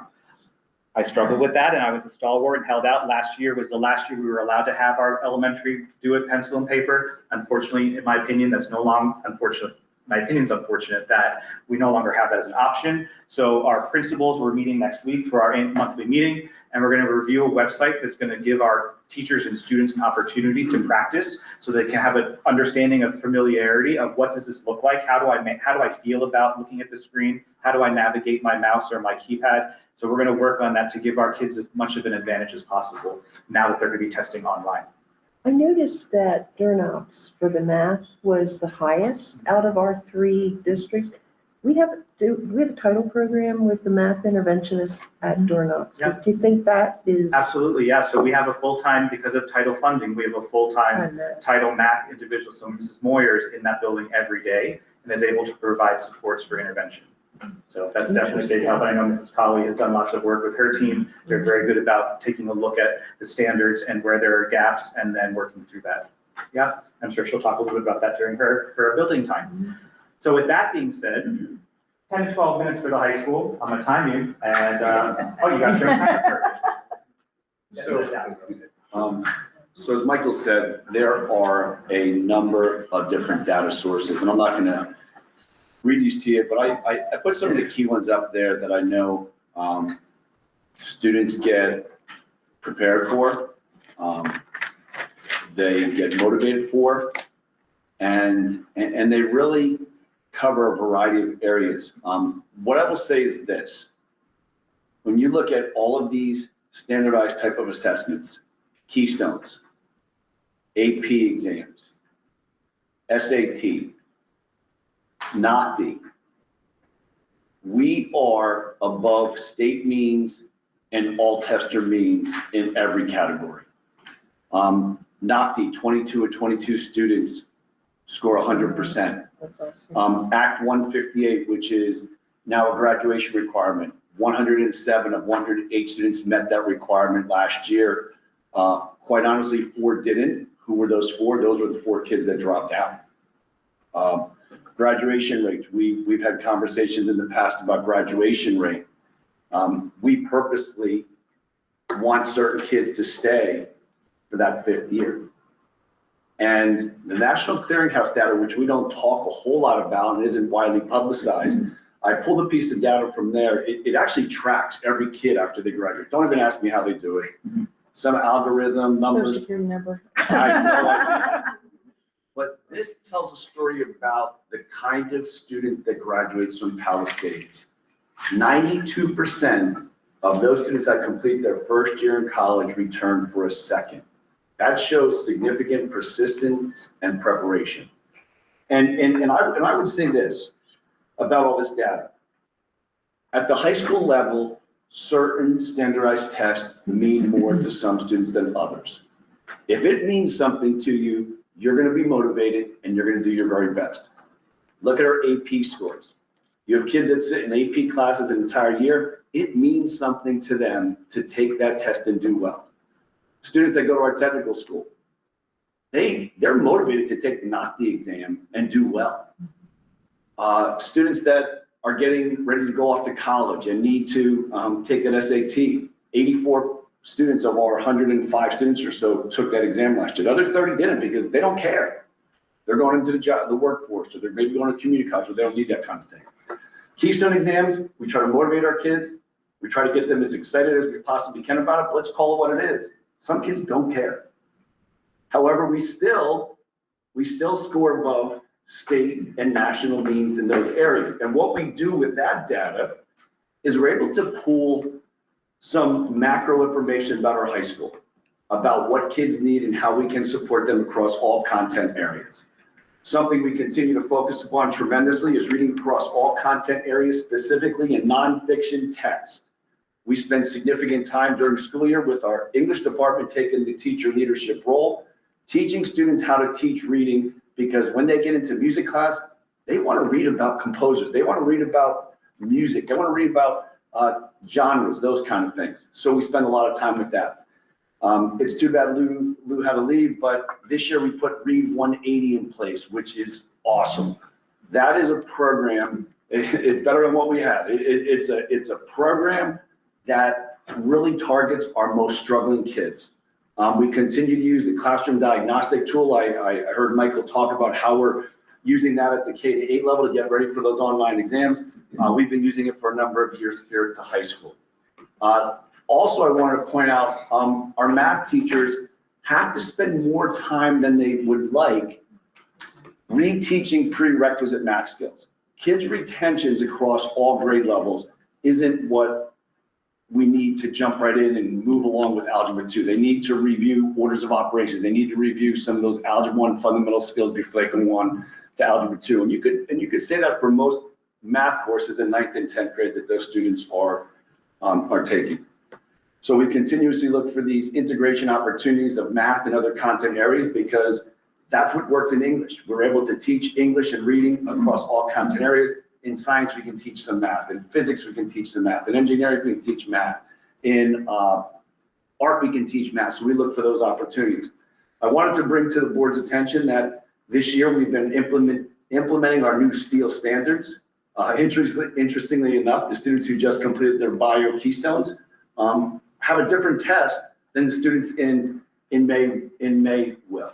I struggled with that, and I was a stalwart and held out. Last year was the last year we were allowed to have our elementary do it pencil and paper. Unfortunately, in my opinion, that's no longer unfortunate. My opinion's unfortunate that we no longer have that as an option. So our principals, we're meeting next week for our monthly meeting, and we're going to review a website that's going to give our teachers and students an opportunity to practice so they can have an understanding of familiarity of what does this look like? How do I feel about looking at the screen? How do I navigate my mouse or my keypad? So we're going to work on that to give our kids as much of an advantage as possible now that they're going to be testing online. I noticed that Durnox for the math was the highest out of our 3 districts. We have a title program with the math interventionists at Durnox. Yeah. Do you think that is? Absolutely, yeah. So we have a full-time, because of title funding, we have a full-time title math individual. So Mrs. Moyer is in that building every day and is able to provide supports for intervention. So that's definitely a big help. I know Mrs. Colley has done lots of work with her team. They're very good about taking a look at the standards and where there are gaps and then working through that. Yeah, I'm sure she'll talk a little bit about that during her building time. So with that being said, 10 to 12 minutes for the high school. I'm gonna time you and, oh, you got your time. So as Michael said, there are a number of different data sources, and I'm not gonna read these to you, but I put some of the key ones up there that I know students get prepared for, they get motivated for, and they really cover a variety of areas. What I will say is this: when you look at all of these standardized type of assessments, Keystones, AP exams, SAT, NOCTI, we are above state means and all tester means in every category. NOCTI, 22 of 22 students score 100%. That's awesome. Act 158, which is now a graduation requirement, 107 of 108 students met that requirement last year. Quite honestly, 4 didn't. Who were those 4? Those were the 4 kids that dropped out. Graduation rates, we've had conversations in the past about graduation rate. We purposefully want certain kids to stay for that 5th year. And the National Clearinghouse data, which we don't talk a whole lot about and isn't widely publicized, I pulled a piece of data from there. It actually tracks every kid after they graduate. Don't even ask me how they do it. Some algorithm, numbers. security number. I have no idea. But this tells a story about the kind of student that graduates from Palisades. 92% of those students that complete their first year in college return for a second. That shows significant persistence and preparation. And I would say this about all this data. At the high school level, certain standardized tests mean more to some students than others. If it means something to you, you're going to be motivated and you're going to do your very best. Look at our AP scores. You have kids that sit in AP classes an entire year. It means something to them to take that test and do well. Students that go to our technical school, they're motivated to take not the exam and do well. Students that are getting ready to go off to college and need to take that SAT, 84 students of our 105 students or so took that exam last year. The other 30 didn't because they don't care. They're going into the workforce, or they're maybe going to community college, or they don't need that kind of thing. Keystone exams, we try to motivate our kids. We try to get them as excited as we possibly can about it, but let's call it what it is. Some kids don't care. However, we still score above state and national means in those areas. And what we do with that data is we're able to pull some macro information about our high school, about what kids need and how we can support them across all content areas. Something we continue to focus upon tremendously is reading across all content areas, specifically in nonfiction text. We spend significant time during school year with our English department taking the teacher leadership role, teaching students how to teach reading, because when they get into music class, they want to read about composers. They want to read about music. They want to read about genres, those kind of things. So we spend a lot of time with that. It's too bad Lou had to leave, but this year we put Read 180 in place, which is awesome. That is a program, it's better than what we had. It's a program that really targets our most struggling kids. We continue to use the classroom diagnostic tool. I heard Michael talk about how we're using that at the K-8 level to get ready for those online exams. We've been using it for a number of years here at the high school. Also, I want to point out, our math teachers have to spend more time than they would like reteaching prerequisite math skills. Kids' retentions across all grade levels isn't what we need to jump right in and move along with Algebra 2. They need to review orders of operations. They need to review some of those Algebra 1 fundamental skills before they can go on to Algebra 2. And you could say that for most math courses in 9th and 10th grade that those students are taking. So we continuously look for these integration opportunities of math and other content areas because that's what works in English. We're able to teach English and reading across all content areas. In science, we can teach some math. In physics, we can teach some math. In engineering, we can teach math. In art, we can teach math. So we look for those opportunities. I wanted to bring to the board's attention that this year we've been implementing our new STEEL standards. Interestingly enough, the students who just completed their bio Keystones have a different test than the students in May will.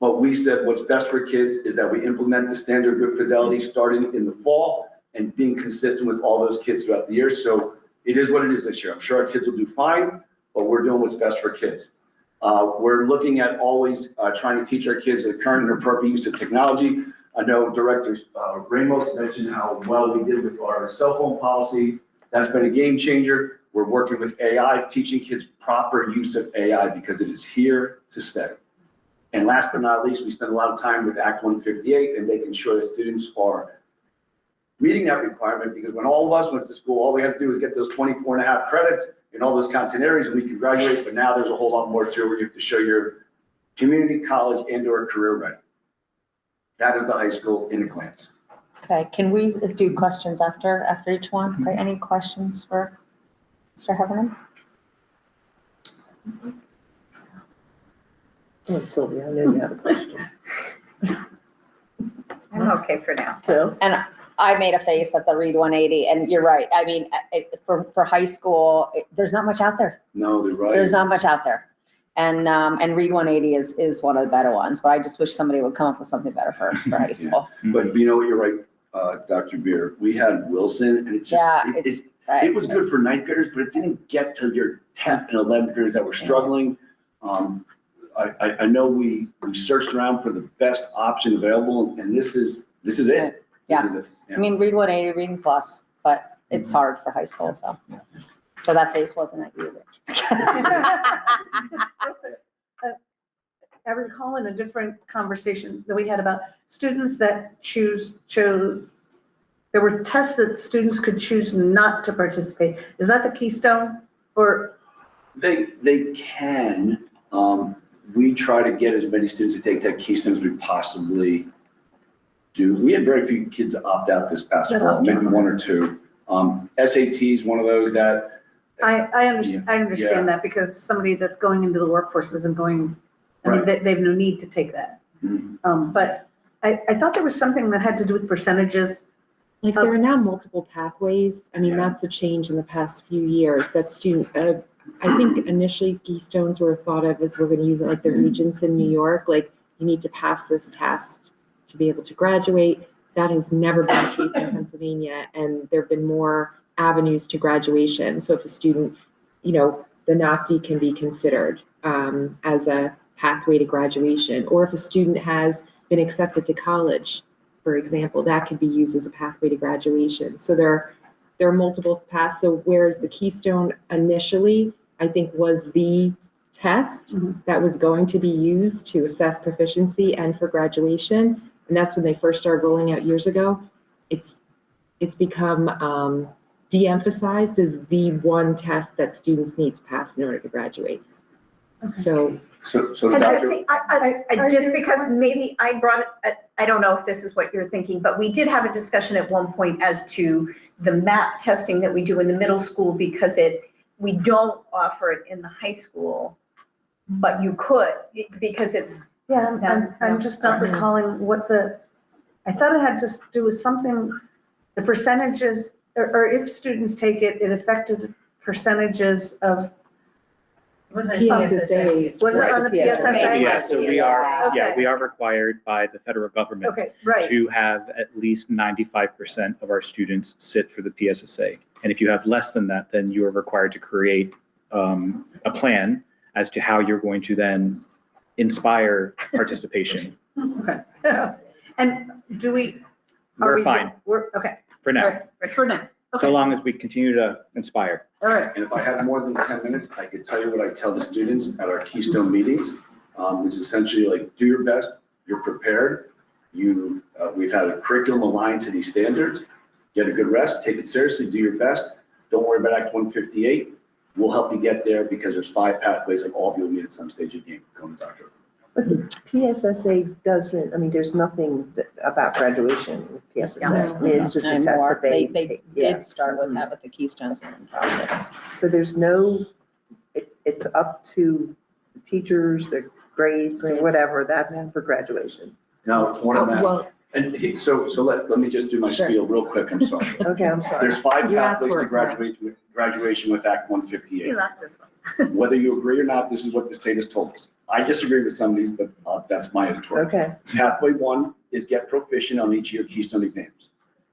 But we said what's best for kids is that we implement the standard good fidelity starting in the fall and being consistent with all those kids throughout the year. So it is what it is this year. I'm sure our kids will do fine, but we're doing what's best for kids. We're looking at always trying to teach our kids the current and appropriate use of technology. I know Director Ramos mentioned how well we did with our cell phone policy. That's been a game changer. We're working with AI, teaching kids proper use of AI because it is here to stay. And last but not least, we spend a lot of time with Act 158 and making sure that students are meeting that requirement, because when all of us went to school, all we had to do was get those 24.5 credits in all those content areas and we could graduate, but now there's a whole lot more to it where you have to show your community, college, and/or career ready. That is the high school in a glance. Okay, can we do questions after each one? Okay, any questions for Mr. Heffernan? Oh, Sylvia, I know you have a question. I'm okay for now. Phil? And I made a face at the Read 180, and you're right. I mean, for high school, there's not much out there. No, they're right. There's not much out there. And Read 180 is one of the better ones, but I just wish somebody would come up with something better for high school. But you know what, you're right. Dr. Beer, we had Wilson and it just, Yeah, it was good for ninth graders, but it didn't get to your 10th and 11th graders that were struggling. I know we searched around for the best option available and this is it. This Yeah. is it. I mean, read 180, reading plus, but it's hard for high school, so. So that face wasn't at you, Rich. I recall in a different conversation that we had about students that chose, there were tests that students could choose not to participate. Is that the Keystone or? They can. We try to get as many students to take that Keystone as we possibly do. We had very few kids opt out this past fall, maybe one or two. SAT is one of those that. I understand that because somebody that's going into the workforce isn't going, I mean, they have no need to take that. Mhm. But I thought there was something that had to do with percentages. Like there are now multiple pathways. I mean, Yeah. that's a change in the past few years that I think initially Keystones were thought of as we're going to use it like the regents in New York, like you need to pass this test to be able to graduate. That has never been the case in Pennsylvania, and there have been more avenues to graduation. So if a student, the NOCD can be considered as a pathway to graduation, or if a student has been accepted to college, for example, that could be used as a pathway to graduation. So there are multiple paths. So whereas the Keystone initially, I think, was the test that was going to be used to assess proficiency and for graduation, and that's when they first started rolling out years ago, it's become de-emphasized as the one test that students need to pass in order to graduate. So And I would Dr. say, just because maybe I brought it, I don't know if this is what you're thinking, but we did have a discussion at one point as to the MAP testing that we do in the middle school because we don't offer it in the high school, but you could because it's. Yeah, I'm just not recalling I thought it had to do with something, the percentages, or if students take it, it affected percentages of. PSSAs. Was it on the PSSA? Yeah, so we We are required by the federal government Okay, right. to have at least 95% of our students sit for the PSSA. And if you have less than that, then you are required to create a plan as to how you're going to then inspire participation. Okay. And do we? We're fine We're, okay. for now, All right, for now. so Okay. long as we continue to inspire. All right. And if I had more than 10 minutes, I could tell you what I tell the students at our Keystone meetings, which is essentially like, do your best, you're prepared, we've had a curriculum aligned to these standards, get a good rest, take it seriously, do your best, don't worry about Act 158, we'll help you get there because there's 5 pathways like all of you will meet at some stage of the game, going to doctor. But the PSSA doesn't, I mean, there's nothing about graduation with PSSA. I mean, it's just a test that they take. Yeah. did start with that with the Keystones. So there's no, it's up to the teachers, the grades, or whatever, that's for graduation. No, it's more than that. Well, And so let me just do my spiel real quick, I'm sorry. Okay, I'm sorry. There's 5 You asked pathways for to it. graduation with Act He 158. loves this one. Whether you agree or not, this is what the state has told us. I disagree with some of these, but that's my editorial. Okay, Pathway 1 is get proficient on each of your Keystone exams.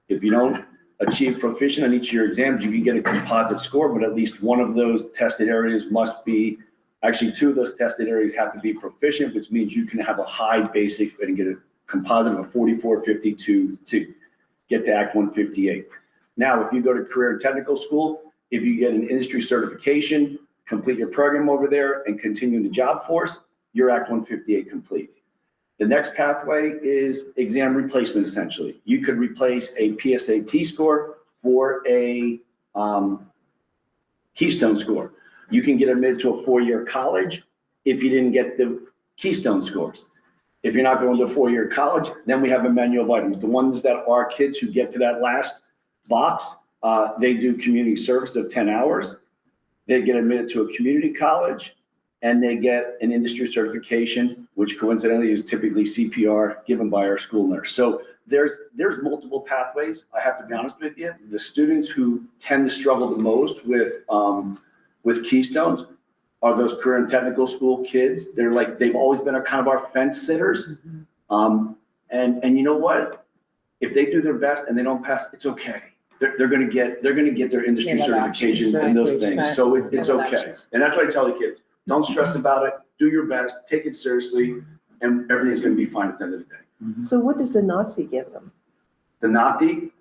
If you don't achieve proficient on each of your exams, you can get a composite score, but at least one of those tested areas must be, actually 2 of those tested areas have to be proficient, which means you can have a high basic and get a composite of a 4452 to get to Act 158. Now, if you go to career and technical school, if you get an industry certification, complete your program over there and continue in the job force, you're Act 158 complete. The next pathway is exam replacement, essentially. You could replace a PSAT score for a Keystone score. You can get admitted to a 4-year college if you didn't get the Keystone scores. If you're not going to a 4-year college, then we have a menu of items. The ones that are kids who get to that last box, they do community service of 10 hours. They get admitted to a community college and they get an industry certification, which coincidentally is typically CPR given by our school nurse. So there's multiple pathways. I have to be honest with you. The students who tend to struggle the most with Keystones are those career and technical school kids. They've always been kind of our fence sitters. And you know what? if they do their best and they don't pass, it's okay. They're gonna get their industry They have options. certifications and those Exactly. things, so it's They have okay. options. And that's what I tell the kids, don't stress about it, do your best, take it seriously, and everything's gonna be fine at the end of the day. So what does the Nazi give them? The NACD,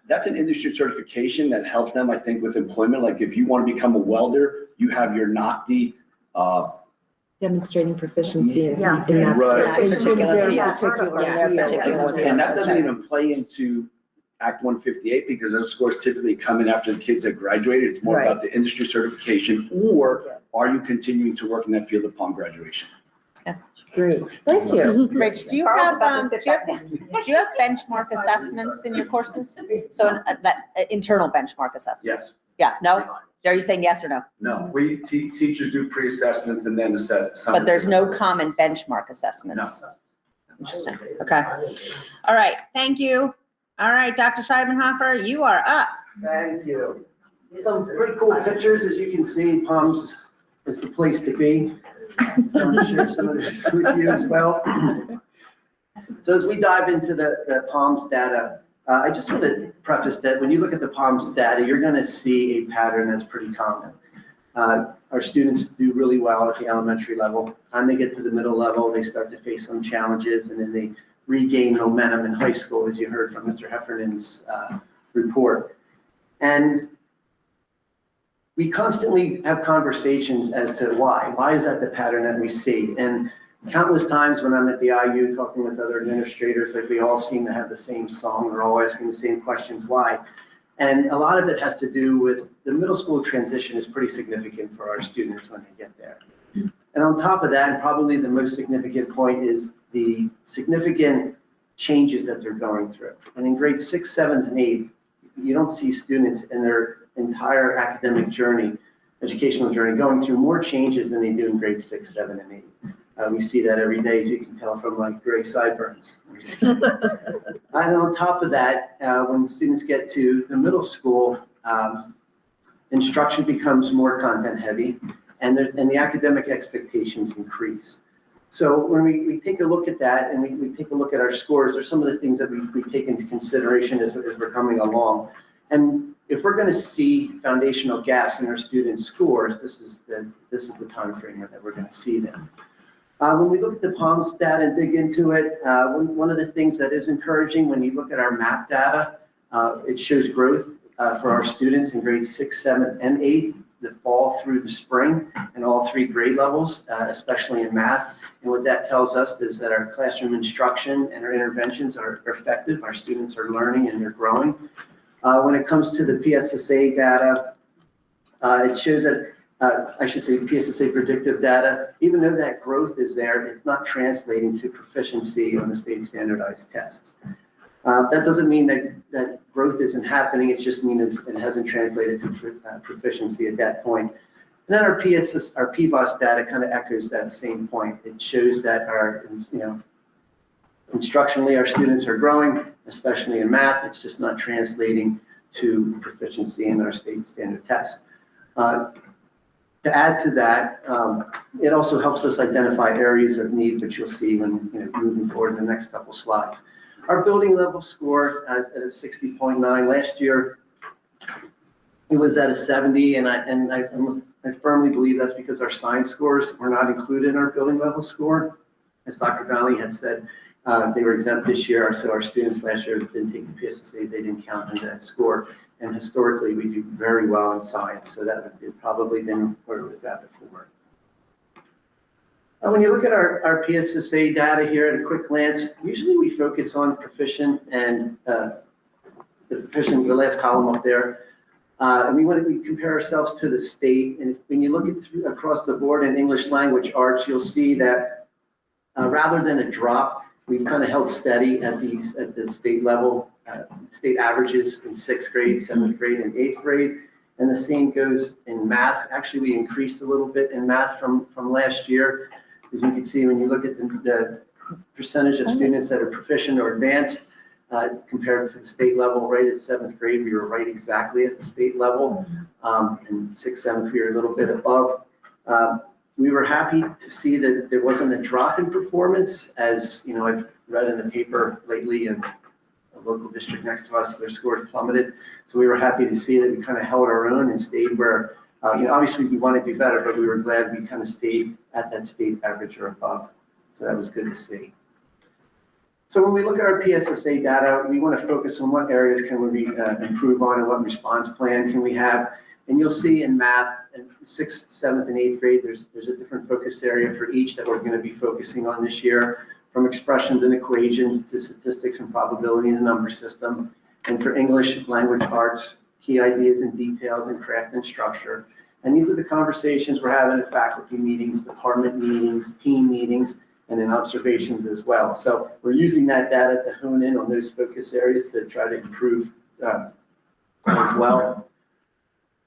that's an industry certification that helps them, I think, with employment. Like if you want to become a welder, you have your NACD. Demonstrating proficiency in Yeah. in that. Right. That particular Yeah. field. Particular Their field. particular field. And that That's doesn't right. even play into Act 158 because those scores typically come in after the kids have graduated. It's more Right. about the industry certification, or are you continuing to work in that field upon graduation? Great, thank you. Rich, do you Carl's have, about to sit back do you have benchmark assessments in your courses? So internal benchmark assessments? Yes. Yeah, no? Are you saying yes or no? No, we, teachers do pre-assessments and then assess. But there's no common benchmark assessments? Interesting, okay. All right, thank you. All right, Dr. Scheibenhofer, you are up. Thank you. Some pretty cool pictures, as you can see. Palms is the place to be. So I'm gonna share some of this with you as well. So as we dive into the Palms data, I just want to preface that when you look at the Palms data, you're going to see a pattern that's pretty common. Our students do really well at the elementary level. When they get to the middle level, they start to face some challenges, and then they regain momentum in high school, as you heard from Mr. Heffernan's report. And we constantly have conversations as to why. Why is that the pattern that we see? And countless times when I'm at the IU talking with other administrators, like we all seem to have the same song, we're all asking the same questions, why? And a lot of it has to do with the middle school transition is pretty significant for our students when they get there. And on top of that, probably the most significant point is the significant changes that they're going through. And in grades 6, 7, and 8, you don't see students in their entire academic journey, educational journey, going through more changes than they do in grades 6, 7, and 8. We see that every day, as you can tell from my gray sideburns. And on top of that, when students get to the middle school, instruction becomes more content heavy, and the academic expectations increase. So when we take a look at that and we take a look at our scores, there's some of the things that we take into consideration as we're coming along. And if we're going to see foundational gaps in our students' scores, this is the time frame that we're going to see them. When we look at the PALMS data and dig into it, one of the things that is encouraging when you look at our MAP data, it shows growth for our students in grades 6, 7, and 8, the fall through the spring, in all 3 grade levels, especially in math. And what that tells us is that our classroom instruction and our interventions are effective. Our students are learning and they're growing. When it comes to the PSSA data, it shows that I should say PSSA predictive data, even though that growth is there, it's not translating to proficiency on the state standardized tests. That doesn't mean that growth isn't happening, it just means it hasn't translated to proficiency at that point. And then our PBOS data kind of echoes that same point. It shows that instructionally our students are growing, especially in math, it's just not translating to proficiency in our state standard tests. To add to that, it also helps us identify areas of need, which you'll see when moving forward in the next couple slides. Our building level score is at a 60.9. Last year, it was at a 70, and I firmly believe that's because our science scores were not included in our building level score. As Dr. Valley had said, they were exempt this year, so our students last year didn't take the PSSAs, they didn't count into that score. And historically, we do very well in science, so that would probably been where it was at before. When you look at our PSSA data here at a quick glance, usually we focus on proficient and the proficient, the last column up there. And we compare ourselves to the state. And when you look at across the board in English language arts, you'll see that rather than a drop, we've kind of held steady at the state level, state averages in 6th grade, 7th grade, and 8th grade. And the same goes in math. Actually, we increased a little bit in math from last year. As you can see, when you look at the percentage of students that are proficient or advanced compared to the state level, right at 7th grade, we were right exactly at the state level. And 6th, 7th, we were a little bit above. We were happy to see that there wasn't a drop in performance, as read in the paper lately in a local district next to us, their scores plummeted. So we were happy to see that we kind of held our own and stayed where, obviously we want to do better, but we were glad we kind of stayed at that state average or above. So that was good to see. So when we look at our PSSA data, we want to focus on what areas can we improve on and what response plan can we have. And you'll see in math, in 6th, 7th, and 8th grade, there's a different focus area for each that we're going to be focusing on this year, from expressions and equations to statistics and probability in the number system. And for English, language arts, key ideas and details in craft and structure. And these are the conversations we're having at faculty meetings, department meetings, team meetings, and in observations as well. So we're using that data to hone in on those focus areas to try to improve as well.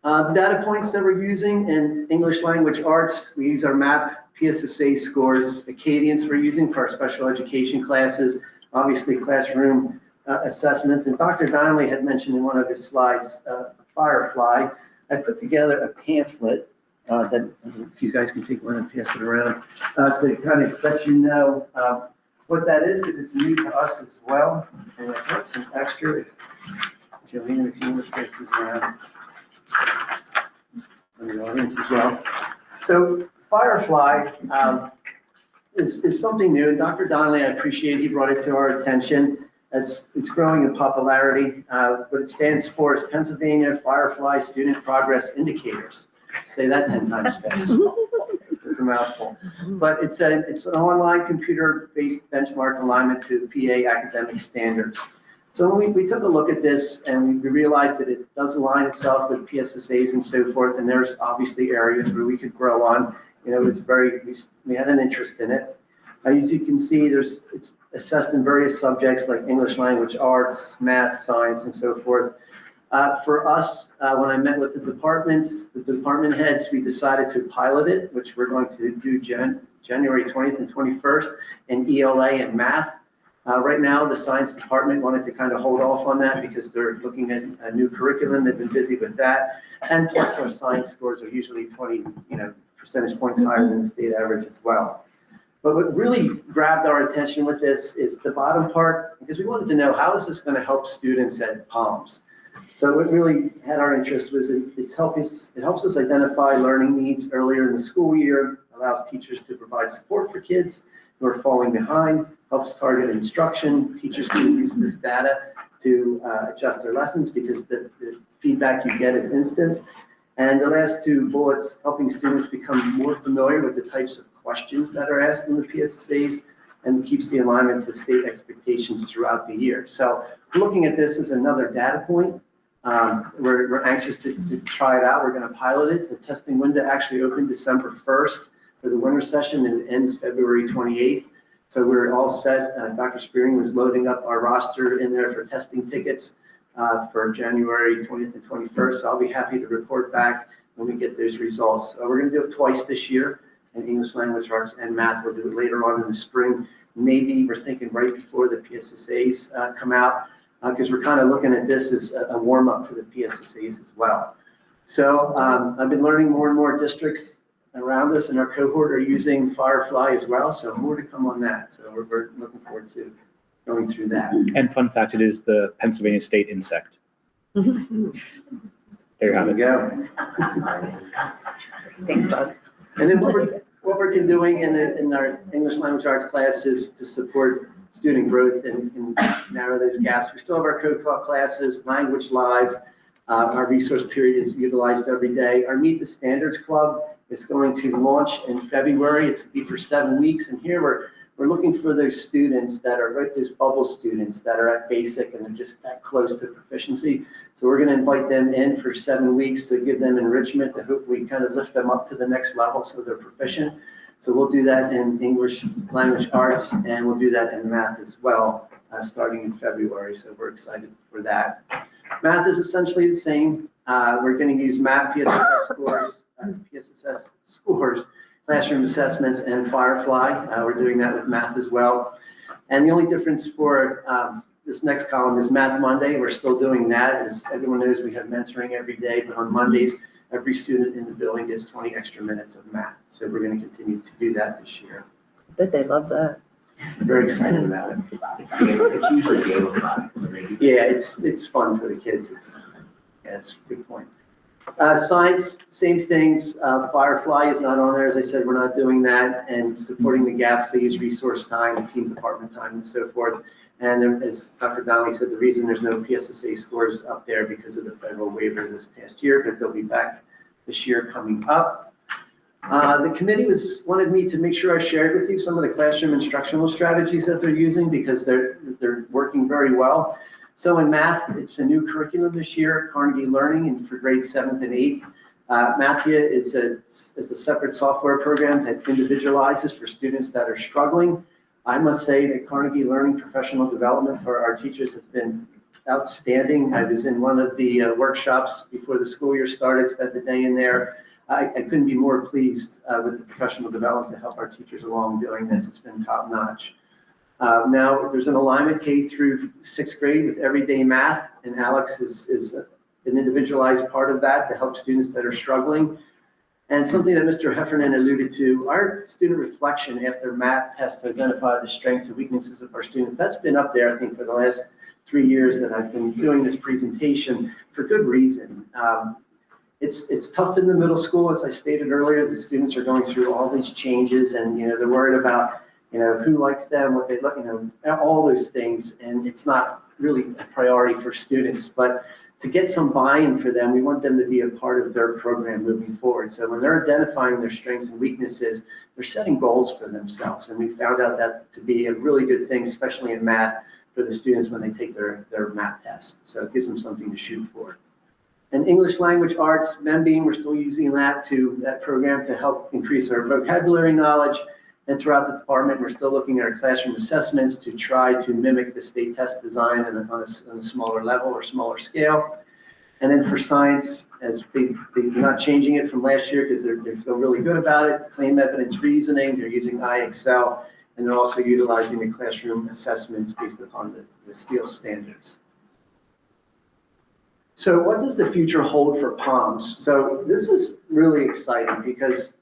The data points that we're using in English language arts, we use our MAP PSSA scores. Acadians we're using for our special education classes, obviously classroom assessments. And Dr. Donnelly had mentioned in one of his slides, Firefly. I put together a pamphlet that, if you guys can take one and pass it around, to kind of let you know what that is, because it's new to us as well. And I've got some extra, Jolene, if you want to pass this around. And the audience as well. So Firefly is something new, and Dr. Donnelly, I appreciate he brought it to our attention. It's growing in popularity. What it stands for is Pennsylvania Firefly Student Progress Indicators. Say that 10 times fast. It's a mouthful. But it's an online computer-based benchmark alignment to PA academic standards. So we took a look at this and we realized that it does align itself with PSSAs and so forth. And there's obviously areas where we could grow on. It was we had an interest in it. As you can see, it's assessed in various subjects like English language arts, math, science, and so forth. For us, when I met with the departments, the department heads, we decided to pilot it, which we're going to do January 20th and 21st in ELA and math. Right now, the science department wanted to kind of hold off on that because they're looking at a new curriculum. They've been busy with that. And plus our science scores are usually 20 percentage points higher than the state average as well. But what really grabbed our attention with this is the bottom part, because we wanted to know how is this going to help students at Palms. So what really had our interest was it helps us identify learning needs earlier in the school year, allows teachers to provide support for kids who are falling behind, helps target instruction. Teachers can use this data to adjust their lessons because the feedback you get is instant. And the last two bullets, helping students become more familiar with the types of questions that are asked in the PSSAs and keeps the alignment to state expectations throughout the year. So looking at this as another data point, we're anxious to try it out. We're going to pilot it. The testing window actually opened December 1st for the winter session and it ends February 28th. So we're all set. Dr. Spearing was loading up our roster in there for testing tickets for January 20th and 21st. So I'll be happy to report back when we get those results. We're going to do it twice this year in English language arts and math. We'll do it later on in the spring. Maybe we're thinking right before the PSSAs come out because we're kind of looking at this as a warm up to the PSSAs as well. So I've been learning more and more districts around us in our cohort are using Firefly as well. So more to come on that. So we're looking forward to going through that. And fun fact, it is the Pennsylvania state insect. There you have it. Go. Stink bug. And then what we're doing in our English language arts class is to support student growth and narrow those gaps. We still have our co-taught classes, Language Live. Our resource period is utilized every day. Our Meet the Standards Club is going to launch in February. It's going to be for 7 weeks. And here we're looking for those students that are right, those bubble students that are at basic and they're just that close to proficiency. So we're going to invite them in for 7 weeks to give them enrichment to hopefully kind of lift them up to the next level so they're proficient. So we'll do that in English language arts and we'll do that in math as well, starting in February. So we're excited for that. Math is essentially the same. We're going to use MAP PSSS scores, classroom assessments, and Firefly. We're doing that with math as well. And the only difference for this next column is Math Monday. We're still doing that. As everyone knows, we have mentoring every day, but on Mondays, every student in the building gets 20 extra minutes of math. So we're going to continue to do that this year. But they love that. Very excited about it. It's usually gamified, so maybe. Yeah, it's fun for the kids. It's a good point. Science, same things. Firefly is not on there. As I said, we're not doing that. And supporting the gaps, they use resource time, team department time, and so forth. And then, as Dr. Donnelly said, the reason there's no PSSA scores up there because of the federal waiver this past year, but they'll be back this year coming up. The committee wanted me to make sure I shared with you some of the classroom instructional strategies that they're using because they're working very well. So in math, it's a new curriculum this year, Carnegie Learning, and for grades 7th and 8th. Mathia is a separate software program that individualizes for students that are struggling. I must say that Carnegie Learning professional development for our teachers has been outstanding. I was in one of the workshops before the school year started, spent the day in there. I couldn't be more pleased with the professional development to help our teachers along doing this. It's been top notch. Now there's an alignment K through 6th grade with everyday math, and Alex is an individualized part of that to help students that are struggling. And something that Mr. Heffernan alluded to, our student reflection after math has to identify the strengths and weaknesses of our students. That's been up there, I think, for the last 3 years that I've been doing this presentation for good reason. It's tough in the middle school, as I stated earlier. The students are going through all these changes, and they're worried about who likes them, what they look, all those things, and it's not really a priority for students. But to get some buy-in for them, we want them to be a part of their program moving forward. So when they're identifying their strengths and weaknesses, they're setting goals for themselves, and we found out that to be a really good thing, especially in math, for the students when they take their math test. So it gives them something to shoot for. And English language arts, Membeam, we're still using that program to help increase our vocabulary knowledge. And throughout the department, we're still looking at our classroom assessments to try to mimic the state test design on a smaller level or smaller scale. And then for science, as they're not changing it from last year because they feel really good about it, claim evidence reasoning, they're using IXL, and they're also utilizing the classroom assessments based upon the STEEL standards. So what does the future hold for POMS? So this is really exciting because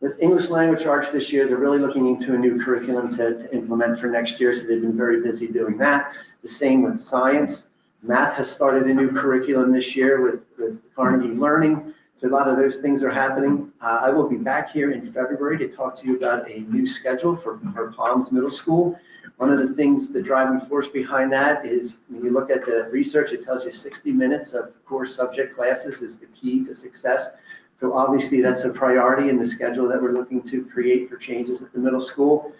with English language arts this year, they're really looking into a new curriculum to implement for next year. So they've been very busy doing that. The same with science. Math has started a new curriculum this year with Carnegie Learning. So a lot of those things are happening. I will be back here in February to talk to you about a new schedule for POMS Middle School. One of the things, the driving force behind that is when you look at the research, it tells you 60 minutes of core subject classes is the key to success. So obviously that's a priority in the schedule that we're looking to create for changes at the middle school.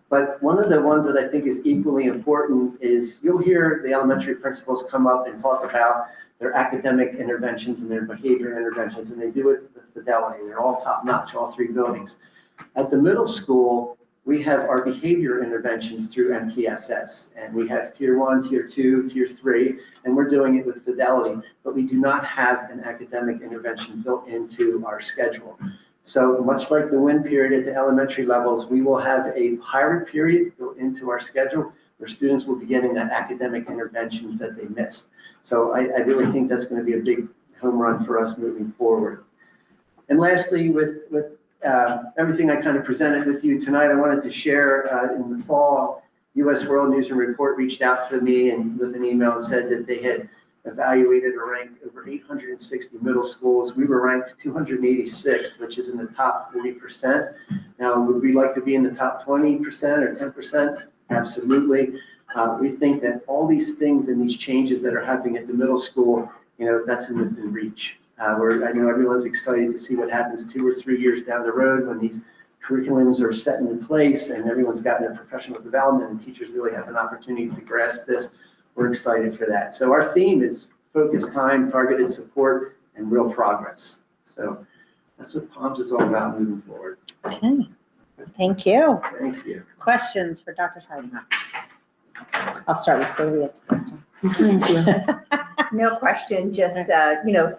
But one of the ones that I think is equally important is you'll hear the elementary principals come up and talk about their academic interventions and their behavior interventions, and they do it with fidelity. They're all top notch, all 3 buildings. At the middle school, we have our behavior interventions through MTSS, and we have tier 1, tier 2, tier 3, and we're doing it with fidelity, but we do not have an academic intervention built into our schedule. So much like the WIN period at the elementary levels, we will have a pilot period built into our schedule where students will be getting that academic interventions that they missed. So I really think that's going to be a big home run for us moving forward. And lastly, with everything I kind of presented with you tonight, I wanted to share in the fall, U.S. World News and Report reached out to me and with an email and said that they had evaluated or ranked over 860 middle schools. We were ranked 286th, which is in the top 40%. Now, would we like to be in the top 20% or 10%? Absolutely. We think that all these things and these changes that are happening at the middle school, that's within reach. I know everyone's excited to see what happens 2 or 3 years down the road when these curriculums are set into place and everyone's gotten their professional development and teachers really have an opportunity to grasp this. We're excited for that. So our theme is focused time, targeted support, and real progress. So that's what POMS is all about moving forward. Okay, thank you. Thank you. Questions for Dr. Teigenhoff? I'll start with Sylvia. Thank you. No question, just,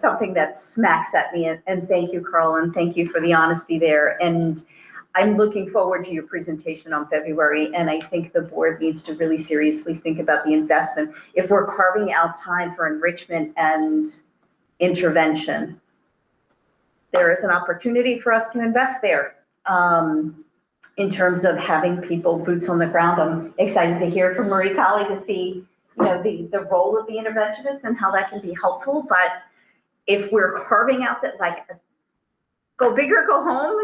something that smacks at me. And thank you, Carl, and thank you for the honesty there. And I'm looking forward to your presentation on February, and I think the board needs to really seriously think about the investment. If we're carving out time for enrichment and intervention, there is an opportunity for us to invest there. in terms of having people boots on the ground. I'm excited to hear from Marie Colley to see, the role of the interventionist and how that can be helpful. But if we're carving out that, like, go big or go home,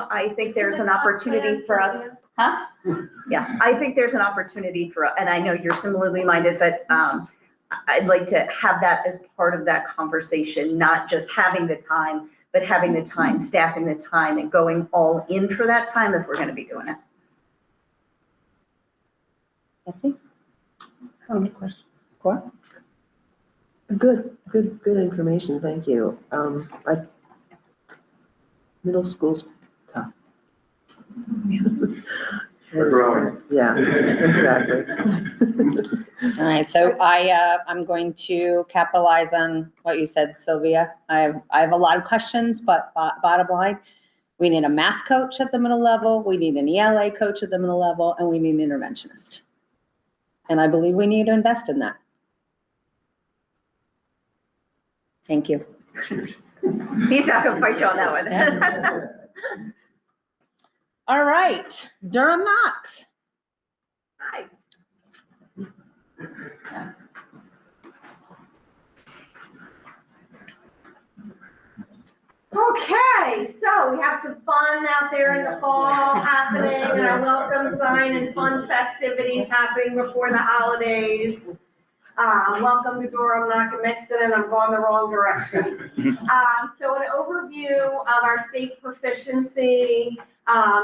I think there's an opportunity for us. Huh? Yeah, I think there's an opportunity and I know you're similarly minded, but I'd like to have that as part of that conversation, not just having the time, but having the time, staffing the time, and going all in for that time if we're going to be doing it. Betsy? I have a question. What? Good information, thank you. Middle school's tough. We're growing. Yeah, exactly. All right, so I'm going to capitalize on what you said, Sylvia. I have a lot of questions, but bottom line, we need a math coach at the middle level, we need an ELA coach at the middle level, and we need an interventionist. And I believe we need to invest in that. Thank you. He's not going to fight you on that one. All right, Durham Knox. Hi. Okay, so we have some fun out there in the fall happening, and our welcome sign and fun festivities happening before the holidays. Welcome to Durham, not Mixon, and I'm going the wrong direction. So an overview of our state proficiency.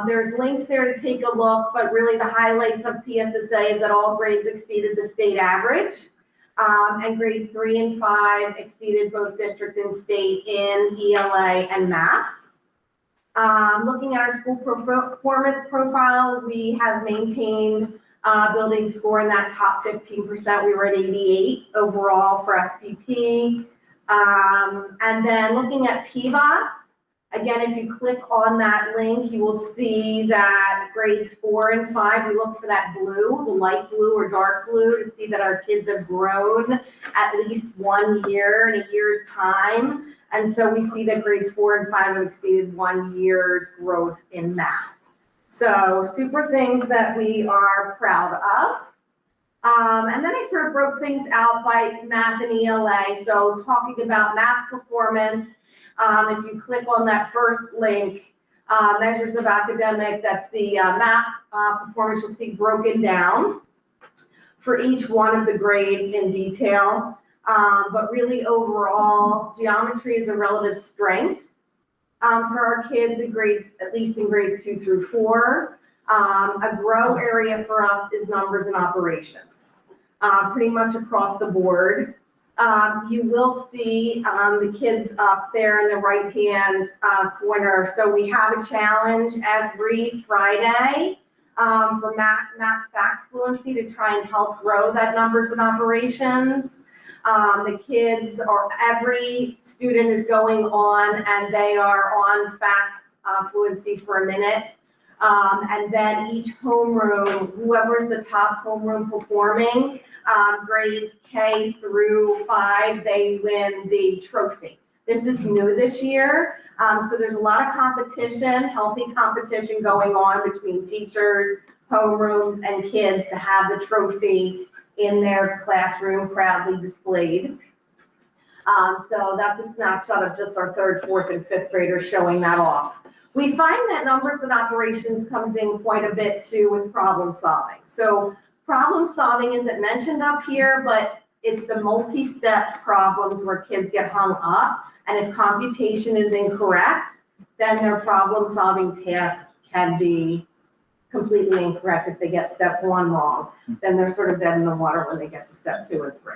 There's links there to take a look, but really the highlights of PSSA is that all grades exceeded the state average. And grades 3 and 5 exceeded both district and state in ELA and math. Looking at our school performance profile, we have maintained building score in that top 15%. We were at 88 overall for SPP. And then looking at PVAS, again, if you click on that link, you will see that grades 4 and 5, we look for that blue, the light blue or dark blue, to see that our kids have grown at least 1 year in a year's time. And so we see that grades 4 and 5 have exceeded 1 year's growth in math. So super things that we are proud of. And then I sort of broke things out by math and ELA. So talking about math performance, if you click on that first link, measures of academic, that's the math performance, you'll see broken down for each one of the grades in detail. But really overall, geometry is a relative strength for our kids in grades, at least in grades 2 through 4. A grow area for us is numbers and operations, pretty much across the board. You will see the kids up there in the right-hand corner. So we have a challenge every Friday for math fact fluency to try and help grow that numbers and operations. The kids, or every student is going on and they are on facts fluency for a minute. And then each homeroom, whoever's the top homeroom performing, grades K through 5, they win the trophy. This is new this year. So there's a lot of competition, healthy competition going on between teachers, homerooms, and kids to have the trophy in their classroom proudly displayed. So that's a snapshot of just our 3rd, 4th, and 5th graders showing that off. We find that numbers and operations comes in quite a bit too with problem solving. So problem solving isn't mentioned up here, but it's the multi-step problems where kids get hung up. And if computation is incorrect, then their problem solving task can be completely incorrect. If they get step 1 wrong, then they're sort of dead in the water when they get to step 2 and 3.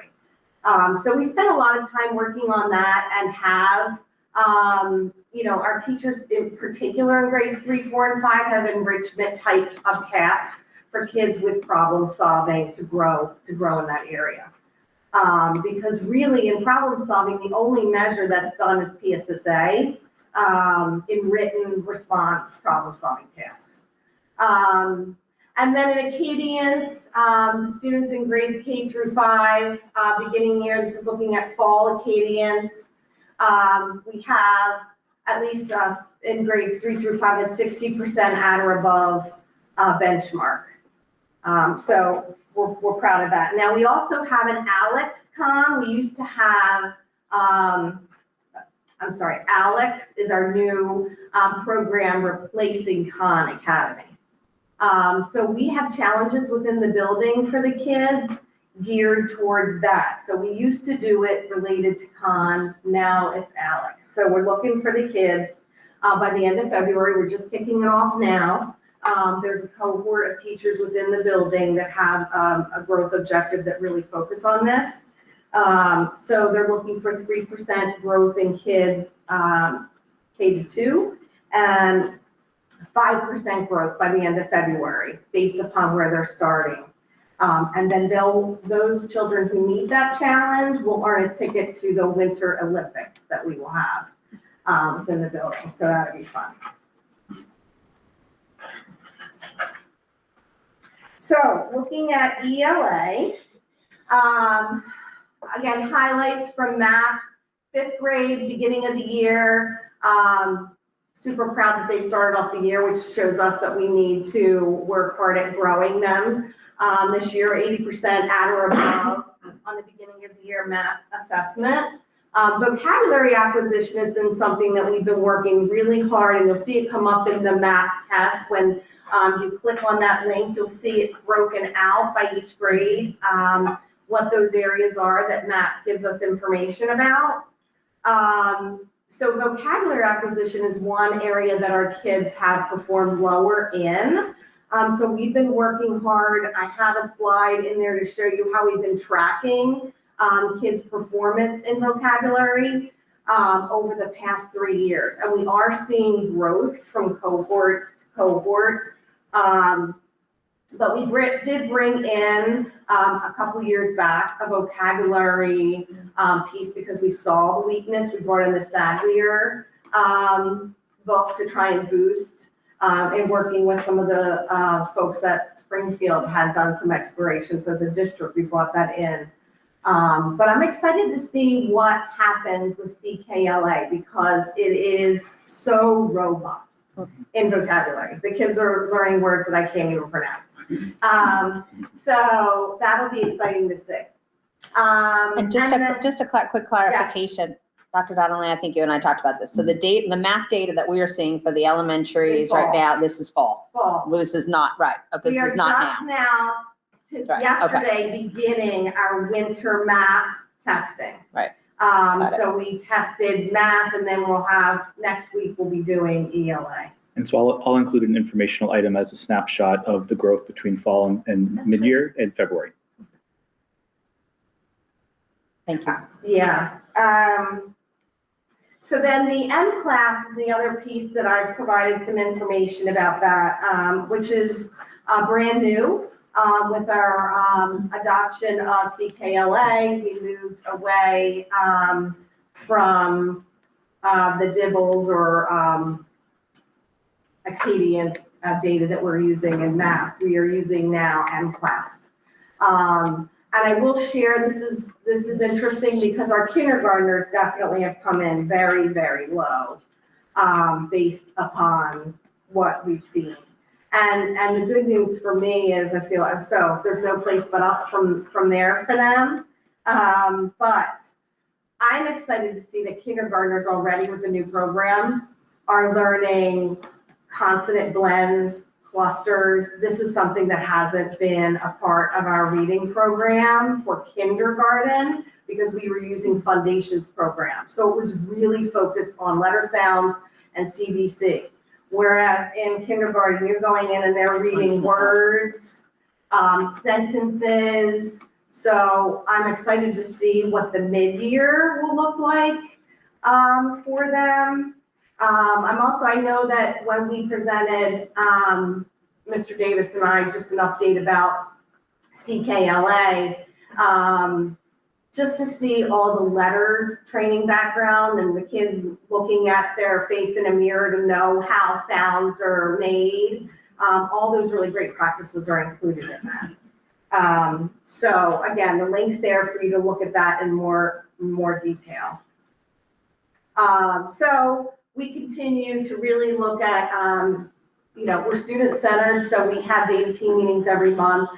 So we spend a lot of time working on that and have, our teachers in particular in grades 3, 4, and 5 have enrichment type of tasks for kids with problem solving to grow in that area. Because really in problem solving, the only measure that's done is PSSA in written response problem solving tasks. And then in Acadians, students in grades K through 5, beginning year, this is looking at fall Acadians. We have at least in grades 3 through 5 had 60% at or above benchmark. So we're proud of that. Now, we also have an Alex Con. We used to have, Alex is our new program replacing Khan Academy. So we have challenges within the building for the kids geared towards that. So we used to do it related to Khan, now it's Alex. So we're looking for the kids by the end of February. We're just kicking it off now. There's a cohort of teachers within the building that have a growth objective that really focus on this. So they're looking for 3% growth in kids K-2 and 5% growth by the end of February based upon where they're starting. And then those children who meet that challenge will earn a ticket to the Winter Olympics that we will have within the building. So that'll be fun. So looking at ELA, again, highlights from math, 5th grade, beginning of the year. Super proud that they started off the year, which shows us that we need to work hard at growing them. This year, 80% at or above on the beginning of the year math assessment. Vocabulary acquisition has been something that we've been working really hard, and you'll see it come up in the math test. When you click on that link, you'll see it broken out by each grade, what those areas are that math gives us information about. So vocabulary acquisition is one area that our kids have performed lower in. So we've been working hard. I have a slide in there to show you how we've been tracking kids' performance in vocabulary over the past 3 years. And we are seeing growth from cohort to cohort. But we did bring in a couple years back a vocabulary piece because we saw the weakness. We brought in the Sadlier book to try and boost in working with some of the folks at Springfield had done some explorations. So as a district, we brought that in. But I'm excited to see what happens with CKLA because it is so robust in vocabulary. The kids are learning words that I can't even pronounce. So that'll be exciting to see. And just a quick clarification. Yes. Dr. Donnelly, I think you and I talked about this. So the math data that we are seeing for the elementaries right now, this is fall. Well, this is not right. Okay, this is not now. Yesterday beginning our winter math testing. Right. So we tested math, and then we'll have next week we'll be doing ELA. And so I'll include an informational item as a snapshot of the growth between fall and mid-year and February. Thank you. Yeah. So then the M class is the other piece that I've provided some information about that, which is brand new. With our adoption of CKLA, we moved away from the Dibbles or Acadian data that we're using in math. We are using now M class. And I will share, this is interesting because our kindergartners definitely have come in very, very low based upon what we've seen. And the good news for me is I feel so there's no place but up from there for them. But I'm excited to see that kindergartners already with the new program are learning consonant blends, clusters. This is something that hasn't been a part of our reading program for kindergarten because we were using Foundations program. So it was really focused on letter sounds and CVC. Whereas in kindergarten, you're going in and they're reading words, sentences. So I'm excited to see what the mid-year will look like for them. I know that when we presented, Mr. Davis and I, just an update about CKLA, just to see all the letters training background and the kids looking at their face in a mirror to know how sounds are made. All those really great practices are included in that. So again, the link's there for you to look at that in more detail. So we continue to really look at, we're student-centered, so we have data team meetings every month,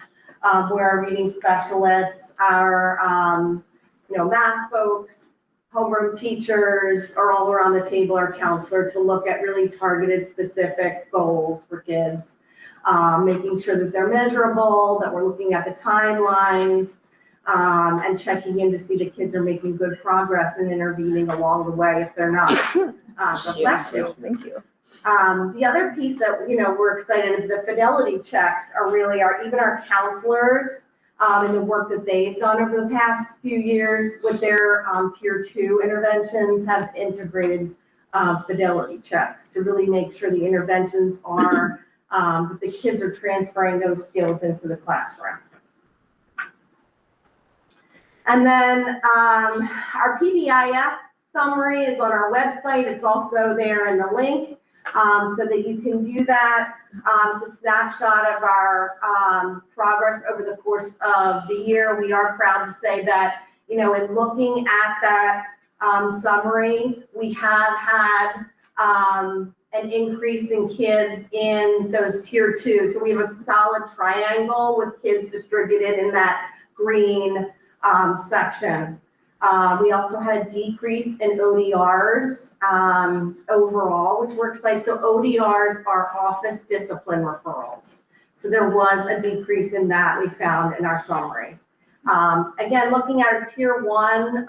where our reading specialists, our, math folks, homeroom teachers are all around the table, our counselor, to look at really targeted specific goals for kids, making sure that they're measurable, that we're looking at the timelines, and checking in to see the kids are making good progress and intervening along the way if they're not. God bless you. Thank you. The other piece that, we're excited, the fidelity checks are really even our counselors, and the work that they've done over the past few years with their tier 2 interventions have integrated fidelity checks to really make sure the interventions are, that the kids are transferring those skills into the classroom. And then our PBIS summary is on our website. It's also there in the link, so that you can view that. It's a snapshot of our progress over the course of the year. We are proud to say that, in looking at that summary, we have had an increase in kids in those tier 2. So we have a solid triangle with kids distributed in that green section. We also had a decrease in ODRs overall, which we're excited. So ODRs are office discipline referrals. So there was a decrease in that we found in our summary. Again, looking at our tier 1,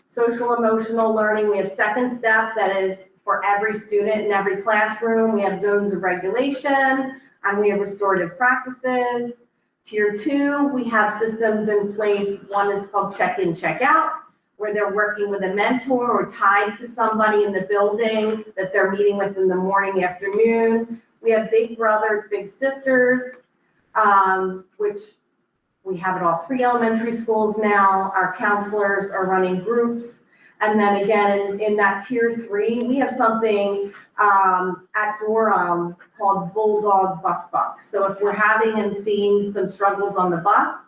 social emotional learning, we have second step that is for every student in every classroom. We have zones of regulation, and we have restorative practices. Tier 2, we have systems in place. One is called check-in, check-out, where they're working with a mentor or tied to somebody in the building that they're meeting with in the morning, afternoon. We have big brothers, big sisters, which we have at all 3 elementary schools now. Our counselors are running groups. And then again, in that tier 3, we have something at Durham called Bulldog Bus Bucks. So if we're having and seeing some struggles on the bus,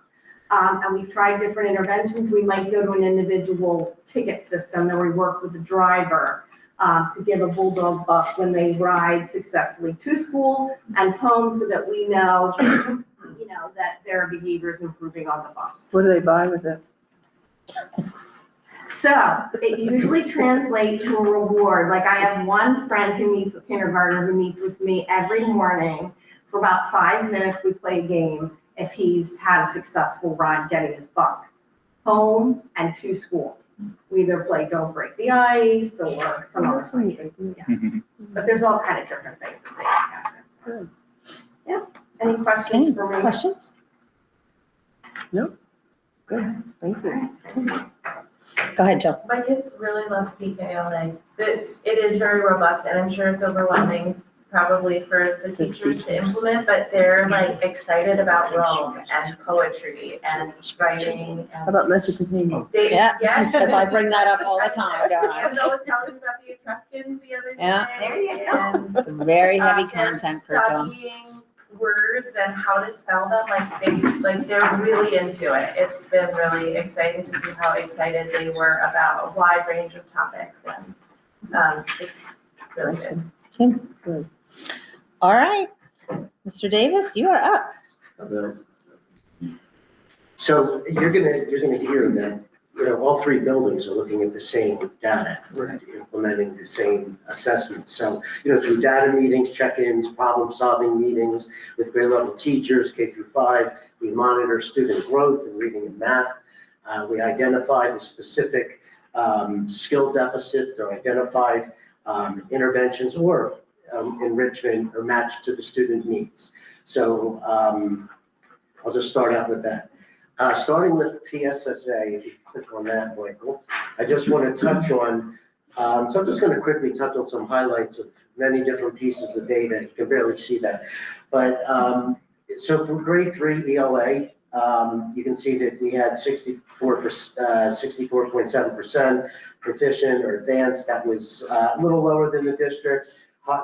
and we've tried different interventions, we might go to an individual ticket system that we work with the driver to give a Bulldog buck when they ride successfully to school and home, so that we know, that their behavior is improving on the bus. What do they buy with it? So it usually translates to a reward. Like I have one friend who meets with kindergartner who meets with me every morning for about 5 minutes. We play a game if he's had a successful ride getting his buck home and to school. We either play Don't Break the Ice or some other thing. Yeah. But there's all kind of different things that they can happen. Yeah. Any questions for me? Questions? No? Good, thank you. Go ahead, Jill. My kids really love CKLA. It is very robust, and I'm sure it's overwhelming probably for the teachers to implement, but they're like excited about Rome and poetry and writing. How about Mesopotamia? Yes. I bring that up all the time, don't I? I was telling you about the Etruscans the other day. Yeah. There you go. And some very heavy They're content curriculum. studying words and how to spell them, they're really into it. It's been really exciting to see how excited they were about a wide range of topics, and it's really good. Good. All right, Mr. Davis, you are up. So you're gonna hear that, all 3 buildings are looking at the same data. We're implementing the same assessments. So, through data meetings, check-ins, problem-solving meetings with grade level teachers, K through 5, we monitor student growth in reading and math. We identify the specific skill deficits. They're identified interventions or enrichment or matched to the student needs. So I'll just start out with that. Starting with PSSA, if you click on that, Michael, I just want to touch on, so I'm just going to quickly touch on some highlights of many different pieces of data. You can barely see that. But so for grade 3 ELA, you can see that we had 64.7% proficient or advanced. That was a little lower than the district.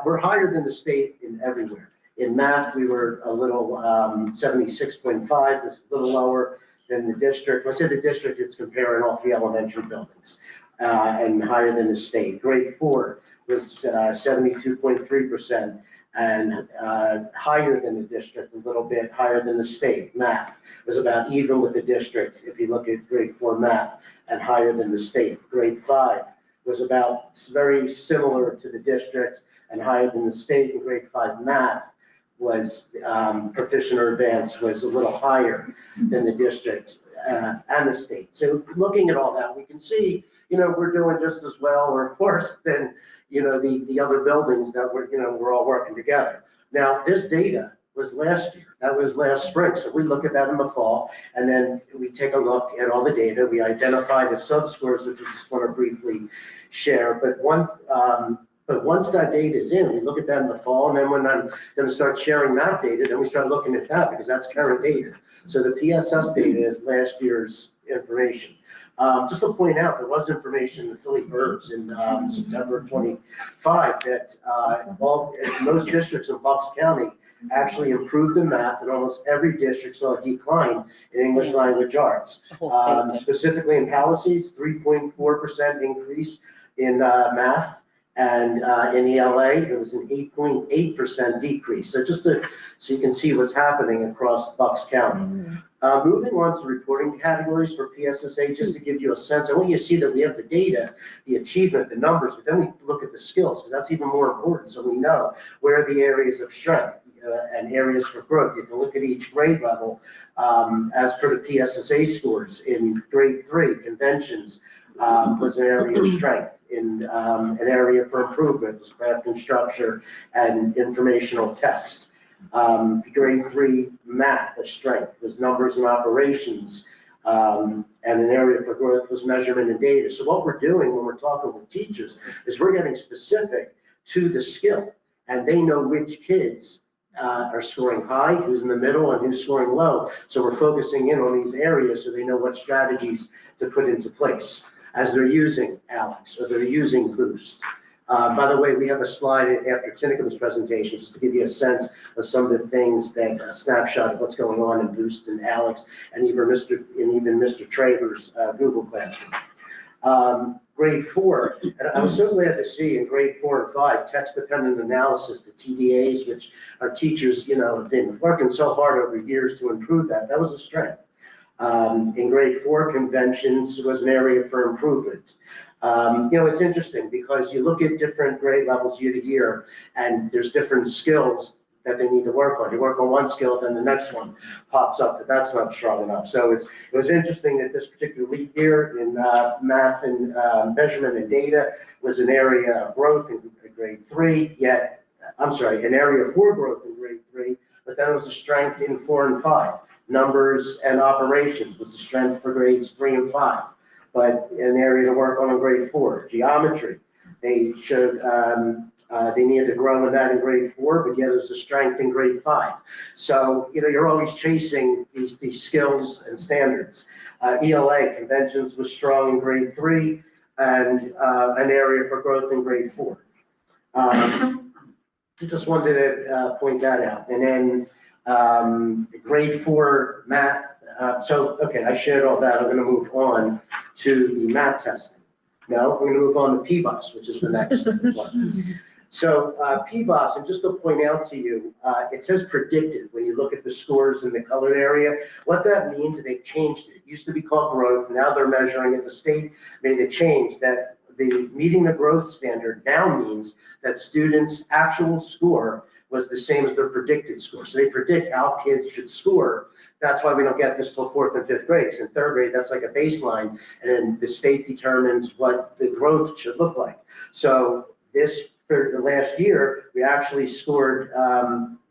We're higher than the state in everywhere. In math, we were a little 76.5, was a little lower than the district. When I say the district, it's comparing all 3 elementary buildings. and higher than the state. Grade 4 was 72.3% and higher than the district, a little bit higher than the state. Math was about even with the district if you look at grade 4 math, and higher than the state. Grade 5 was about very similar to the district and higher than the state. In grade 5 math was proficient or advanced was a little higher than the district and the state. So looking at all that, we can see, we're doing just as well or worse than, the other buildings that we're all working together. Now, this data was last year. That was last spring. So we look at that in the fall, and then we take a look at all the data. We identify the sub-scores, which I just want to briefly share. But once that data is in, we look at that in the fall, and then when I'm going to start sharing that data, then we start looking at that because that's current data. So the PSS data is last year's information. Just to point out, there was information in the Philly Burbs in September of 25 that most districts in Bucks County actually improved in math, and almost every district saw a decline in English language arts. Specifically in Palisades, 3.4% increase in math. And in ELA, it was an 8.8% decrease. So so you can see what's happening across Bucks County. Moving on to reporting categories for PSSA, just to give you a sense, I want you to see that we have the data, the achievement, the numbers, but then we look at the skills, because that's even more important. So we know where are the areas of strength and areas for growth. You can look at each grade level as per the PSSA scores. In grade 3, conventions was an area of strength. In an area for improvement was craft and structure and informational text. Grade 3 math, a strength, was numbers and operations, and an area for growth was measurement and data. So what we're doing when we're talking with teachers is we're getting specific to the skill, and they know which kids are scoring high, who's in the middle, and who's scoring low. So we're focusing in on these areas so they know what strategies to put into place as they're using ALEKS or they're using Boost. By the way, we have a slide after Tinnikum's presentation just to give you a sense of some of the things that a snapshot of what's going on in Boost and ALEKS and even Mr. Traver's Google Classroom. Grade 4, and I was so glad to see in grade 4 and 5, text-dependent analysis, the TDAs, which our teachers, have been working so hard over years to improve that. That was a strength. In grade 4, conventions was an area for improvement. It's interesting because you look at different grade levels year to year, and there's different skills that they need to work on. You work on one skill, then the next one pops up that's not strong enough. So it was interesting that this particular leap year in math and measurement and data was an area of growth in grade 3, an area for growth in grade 3, but then it was a strength in 4 and 5. Numbers and operations was the strength for grades 3 and 5, but an area to work on in grade 4. Geometry, they showed they needed to grow in that in grade 4, but yet it was a strength in grade 5. So, you're always chasing these skills and standards. ELA, conventions was strong in grade 3 and an area for growth in grade 4. Just wanted to point that out. And then grade 4 math. I shared all that. I'm going to move on to the math testing. Now we're going to move on to PBOS, which is the next one. So PBOS, and just to point out to you, it says predicted when you look at the scores in the colored area. What that means, and they've changed it. It used to be called growth. Now they're measuring it. The state made a change that the meeting the growth standard now means that students' actual score was the same as their predicted score. So they predict how kids should score. That's why we don't get this till 4th and 5th grade. In 3rd grade, that's like a baseline, and then the state determines what the growth should look like. So last year, we actually scored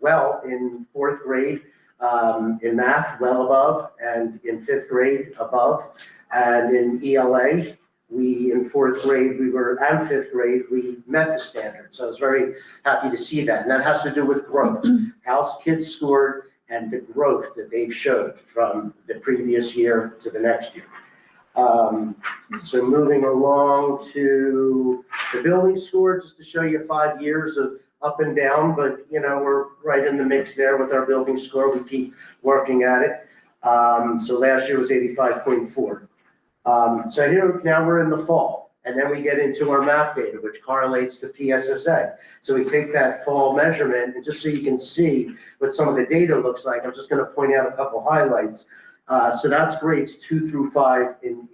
well in 4th grade in math, well above, and in 5th grade above, and in ELA. In 4th grade, and 5th grade, we met the standard. So I was very happy to see that. And that has to do with growth, how kids scored and the growth that they've showed from the previous year to the next year. So moving along to the building score, just to show you 5 years of up and down, but we're right in the mix there with our building score. We keep working at it. So last year was 85.4. So here, now we're in the fall. And then we get into our map data, which correlates to PSSA. So we take that fall measurement, and just so you can see what some of the data looks like, I'm just going to point out a couple highlights. So that's grades 2 through 5 in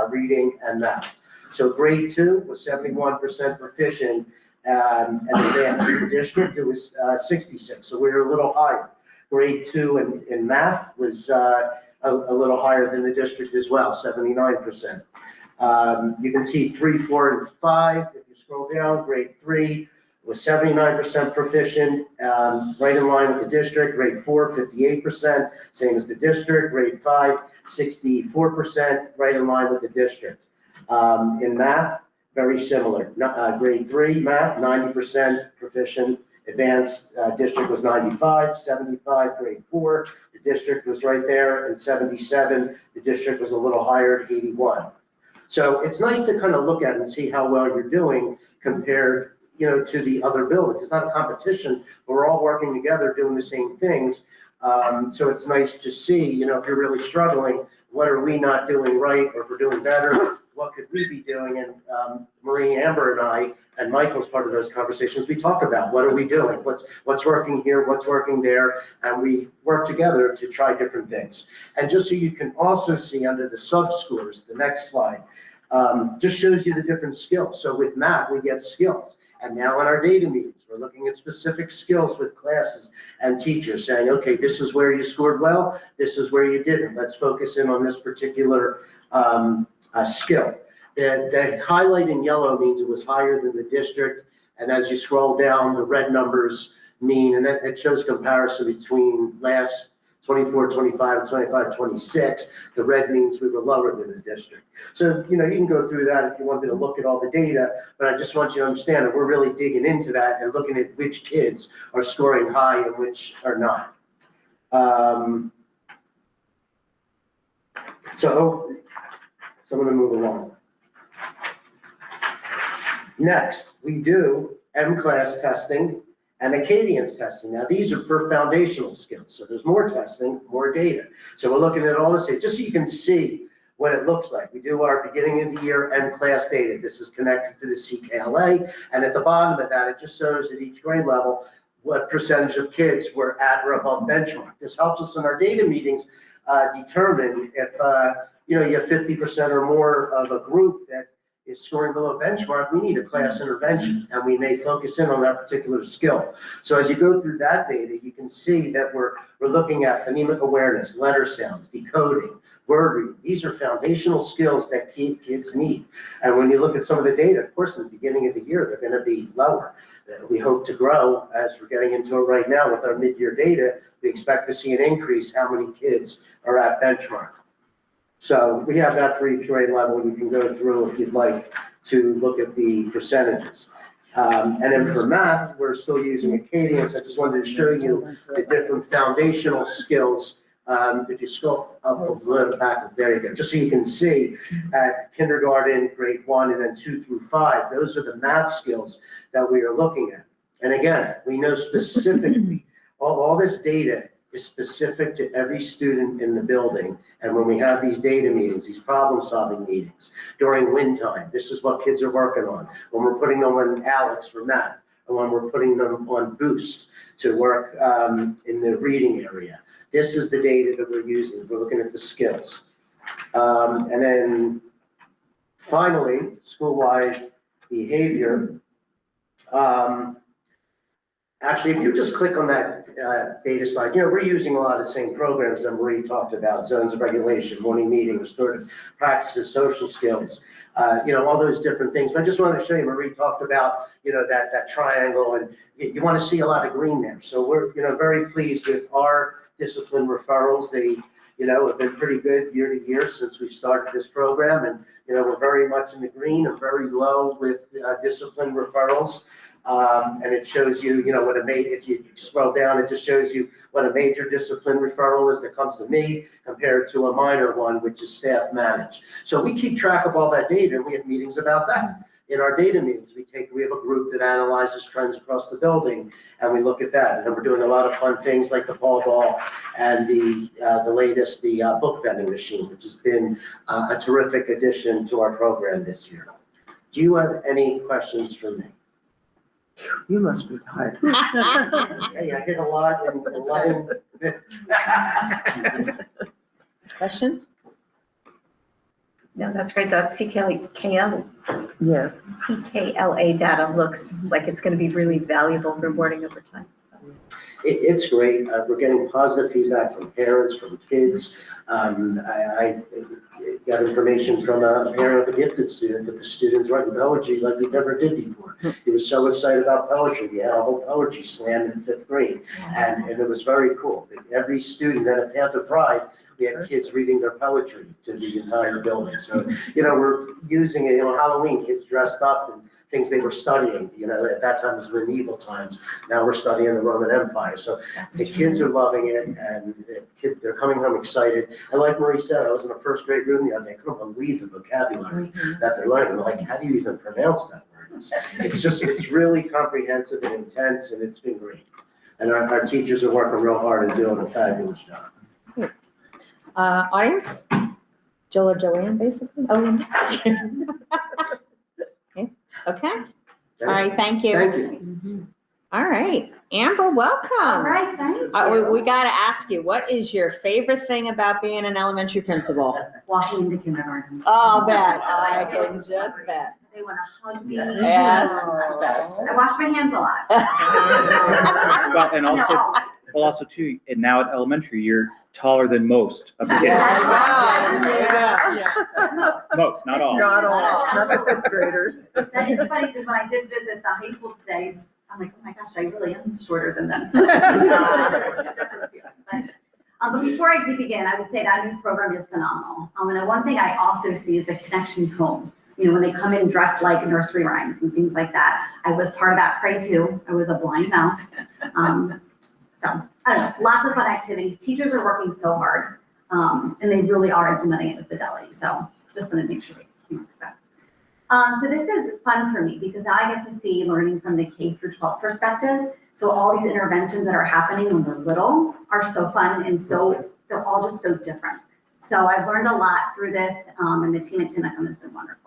reading and math. So grade 2 was 71% proficient, and advanced in the district, it was 66. So we were a little higher. Grade 2 in math was a little higher than the district as well, 79%. You can see 3, 4, and 5. If you scroll down, grade 3 was 79% proficient, right in line with the district. Grade 4, 58%, same as the district. Grade 5, 64%, right in line with the district. In math, very similar. Grade 3 math, 90% proficient. Advanced district was 95, 75, grade 4. The district was right there, and 77. The district was a little higher at 81. So it's nice to kind of look at and see how well you're doing compared, to the other buildings. It's not a competition, but we're all working together doing the same things. So it's nice to see, if you're really struggling, what are we not doing right, or if we're doing better, what could we be doing? And Marie, Amber, and I, and Michael's part of those conversations, we talk about what are we doing, what's working here, what's working there, and we work together to try different things. And just so you can also see under the sub-scores, the next slide, just shows you the different skills. So with math, we get skills. And now in our data meetings, we're looking at specific skills with classes and teachers saying, okay, this is where you scored well, this is where you didn't. Let's focus in on this particular skill. The highlight in yellow means it was higher than the district. And as you scroll down, the red numbers mean, and it shows comparison between last 24, 25, 25, 26. The red means we were lower than the district. So, you can go through that if you wanted to look at all the data, but I just want you to understand that we're really digging into that and looking at which kids are scoring high and which are not. So I'm going to move along. Next, we do M-class testing and Acadians testing. Now, these are for foundational skills. So there's more testing, more data. So we're looking at all this, just so you can see what it looks like. We do our beginning of the year M-class data. This is connected to the CKLA. And at the bottom of that, it just shows at each grade level what percentage of kids were at or above benchmark. This helps us in our data meetings determine if you have 50% or more of a group that is scoring below benchmark, we need a class intervention, and we may focus in on that particular skill. So as you go through that data, you can see that we're looking at phonemic awareness, letter sounds, decoding, word reading. These are foundational skills that kids need. And when you look at some of the data, of course, in the beginning of the year, they're going to be lower. We hope to grow as we're getting into it right now with our mid-year data. We expect to see an increase how many kids are at benchmark. So we have that for each grade level. You can go through if you'd like to look at the percentages. And then for math, we're still using Acadians. I just wanted to show you the different foundational skills. If you scroll up a little back, there you go. Just so you can see at kindergarten, grade 1, and then 2 through 5, those are the math skills that we are looking at. And again, we know specifically all this data is specific to every student in the building. And when we have these data meetings, these problem-solving meetings, during win time, this is what kids are working on. When we're putting them on Alex for math, or when we're putting them on Boost to work in the reading area. This is the data that we're using. We're looking at the skills. And then finally, school-wide behavior. Actually, if you just click on that data slide, we're using a lot of the same programs that Marie talked about, zones of regulation, morning meeting, restorative practices, social skills, all those different things. But I just wanted to show you, Marie talked about, that triangle, and you want to see a lot of green there. So we're, very pleased with our discipline referrals. They, have been pretty good year to year since we've started this program. And, we're very much in the green and very low with discipline referrals. And it shows you, if you scroll down, it just shows you what a major discipline referral is that comes to me compared to a minor one, which is staff managed. So we keep track of all that data, and we have meetings about that. In our data meetings, we have a group that analyzes trends across the building, and we look at that. And then we're doing a lot of fun things like the Paul Ball and the latest, the book vending machine, which has been a terrific addition to our program this year. Do you have any questions for me? You must be tired. Hey, I hit a lot in 11 minutes. Questions? No, that's great. That CKLA Yeah. data looks like it's going to be really valuable for rewarding over time. It's great. We're getting positive feedback from parents, from kids. I got information from a parent of a gifted student that the student's writing poetry like he never did before. He was so excited about poetry. We had a whole poetry slam in 5th grade, and it was very cool. Every student had a Panther Pride. We had kids reading their poetry to the entire building. So, we're using it, Halloween, kids dressed up and things they were studying, at that time it was medieval times. Now we're studying the Roman Empire. So the kids are loving it, and they're coming home excited. And like Marie said, I was in a 1st grade room the other day. I couldn't believe the vocabulary that they're learning. Like, how do you even pronounce that word? It's really comprehensive and intense, and it's been great. And our teachers are working real hard and doing a fabulous job. Audience? Jill or Joanne, basically? Oh, okay. All right, thank you. Thank you. All right, Amber, welcome. All right, thank you. We got to ask you, what is your favorite thing about being an elementary principal? Walking into kindergarten. Oh, bet. I can just bet. They want to hug me. Yes, it's the best. I wash my hands a lot. Well, and also, No. well, also too, and now at elementary, you're taller than most of the kids. Wow, there you go. Most, not all. Not all, not the 5th graders. That is funny because when I did visit the high school today, I'm like, oh my gosh, I really am shorter than them. But before I do begin, I would say that new program is phenomenal. And one thing I also see is the connections home. When they come in dressed like nursery rhymes and things like that. I was part of that parade too. I was a blind mouse. So I don't know, lots of fun activities. Teachers are working so hard, and they really are implementing it with fidelity. So just want to make sure we notice that. So this is fun for me because now I get to see learning from the K through 12 perspective. So all these interventions that are happening when they're little are so fun, and so they're all just so different. So I've learned a lot through this, and the team at Tinicum has been wonderful.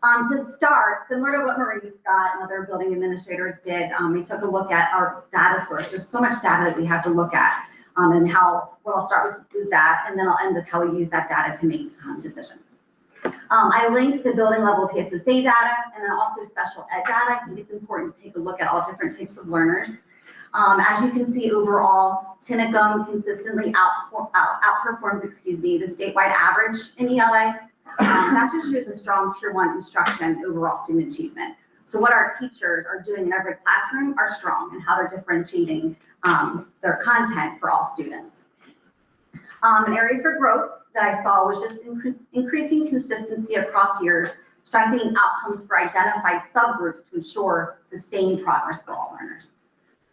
To start, similar to what Marie Scott and other building administrators did, we took a look at our data source. There's so much data that we have to look at, and what I'll start with is that, and then I'll end with how we use that data to make decisions. I linked the building level PSSA data and then also special ed data. I think it's important to take a look at all different types of learners. As you can see overall, Tinicum consistently outperforms, the statewide average in ELA. That just shows a strong tier 1 instruction overall student achievement. So what our teachers are doing in every classroom are strong and how they're differentiating their content for all students. An area for growth that I saw was just increasing consistency across years, strengthening outcomes for identified subgroups to ensure sustained progress for all learners.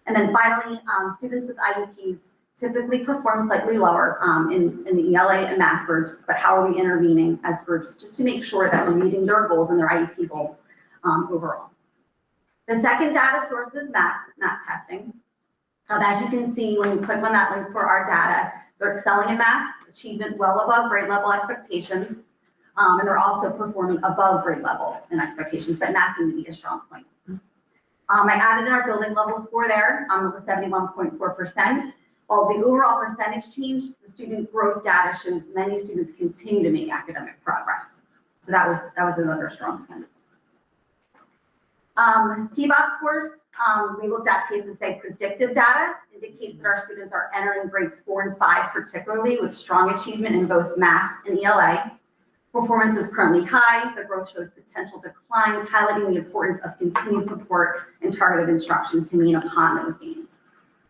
And then finally, students with IEPs typically perform slightly lower in the ELA and math groups, but how are we intervening as groups just to make sure that we're meeting their goals and their IEP goals overall. The second data source was math testing. As you can see, when you click on that link for our data, they're excelling in math, achievement well above grade level expectations, and they're also performing above grade level in expectations, but math seemed to be a strong point. I added in our building level score there, it was 71.4%. While the overall percentage change, the student growth data shows many students continue to make academic progress. So that was another strong point. PBOS scores, we looked at PSSA predictive data, indicates that our students are entering grades 4 and 5, particularly with strong achievement in both math and ELA. Performance is currently high, the growth shows potential declines, highlighting the importance of continued support and targeted instruction to mean upon those gains.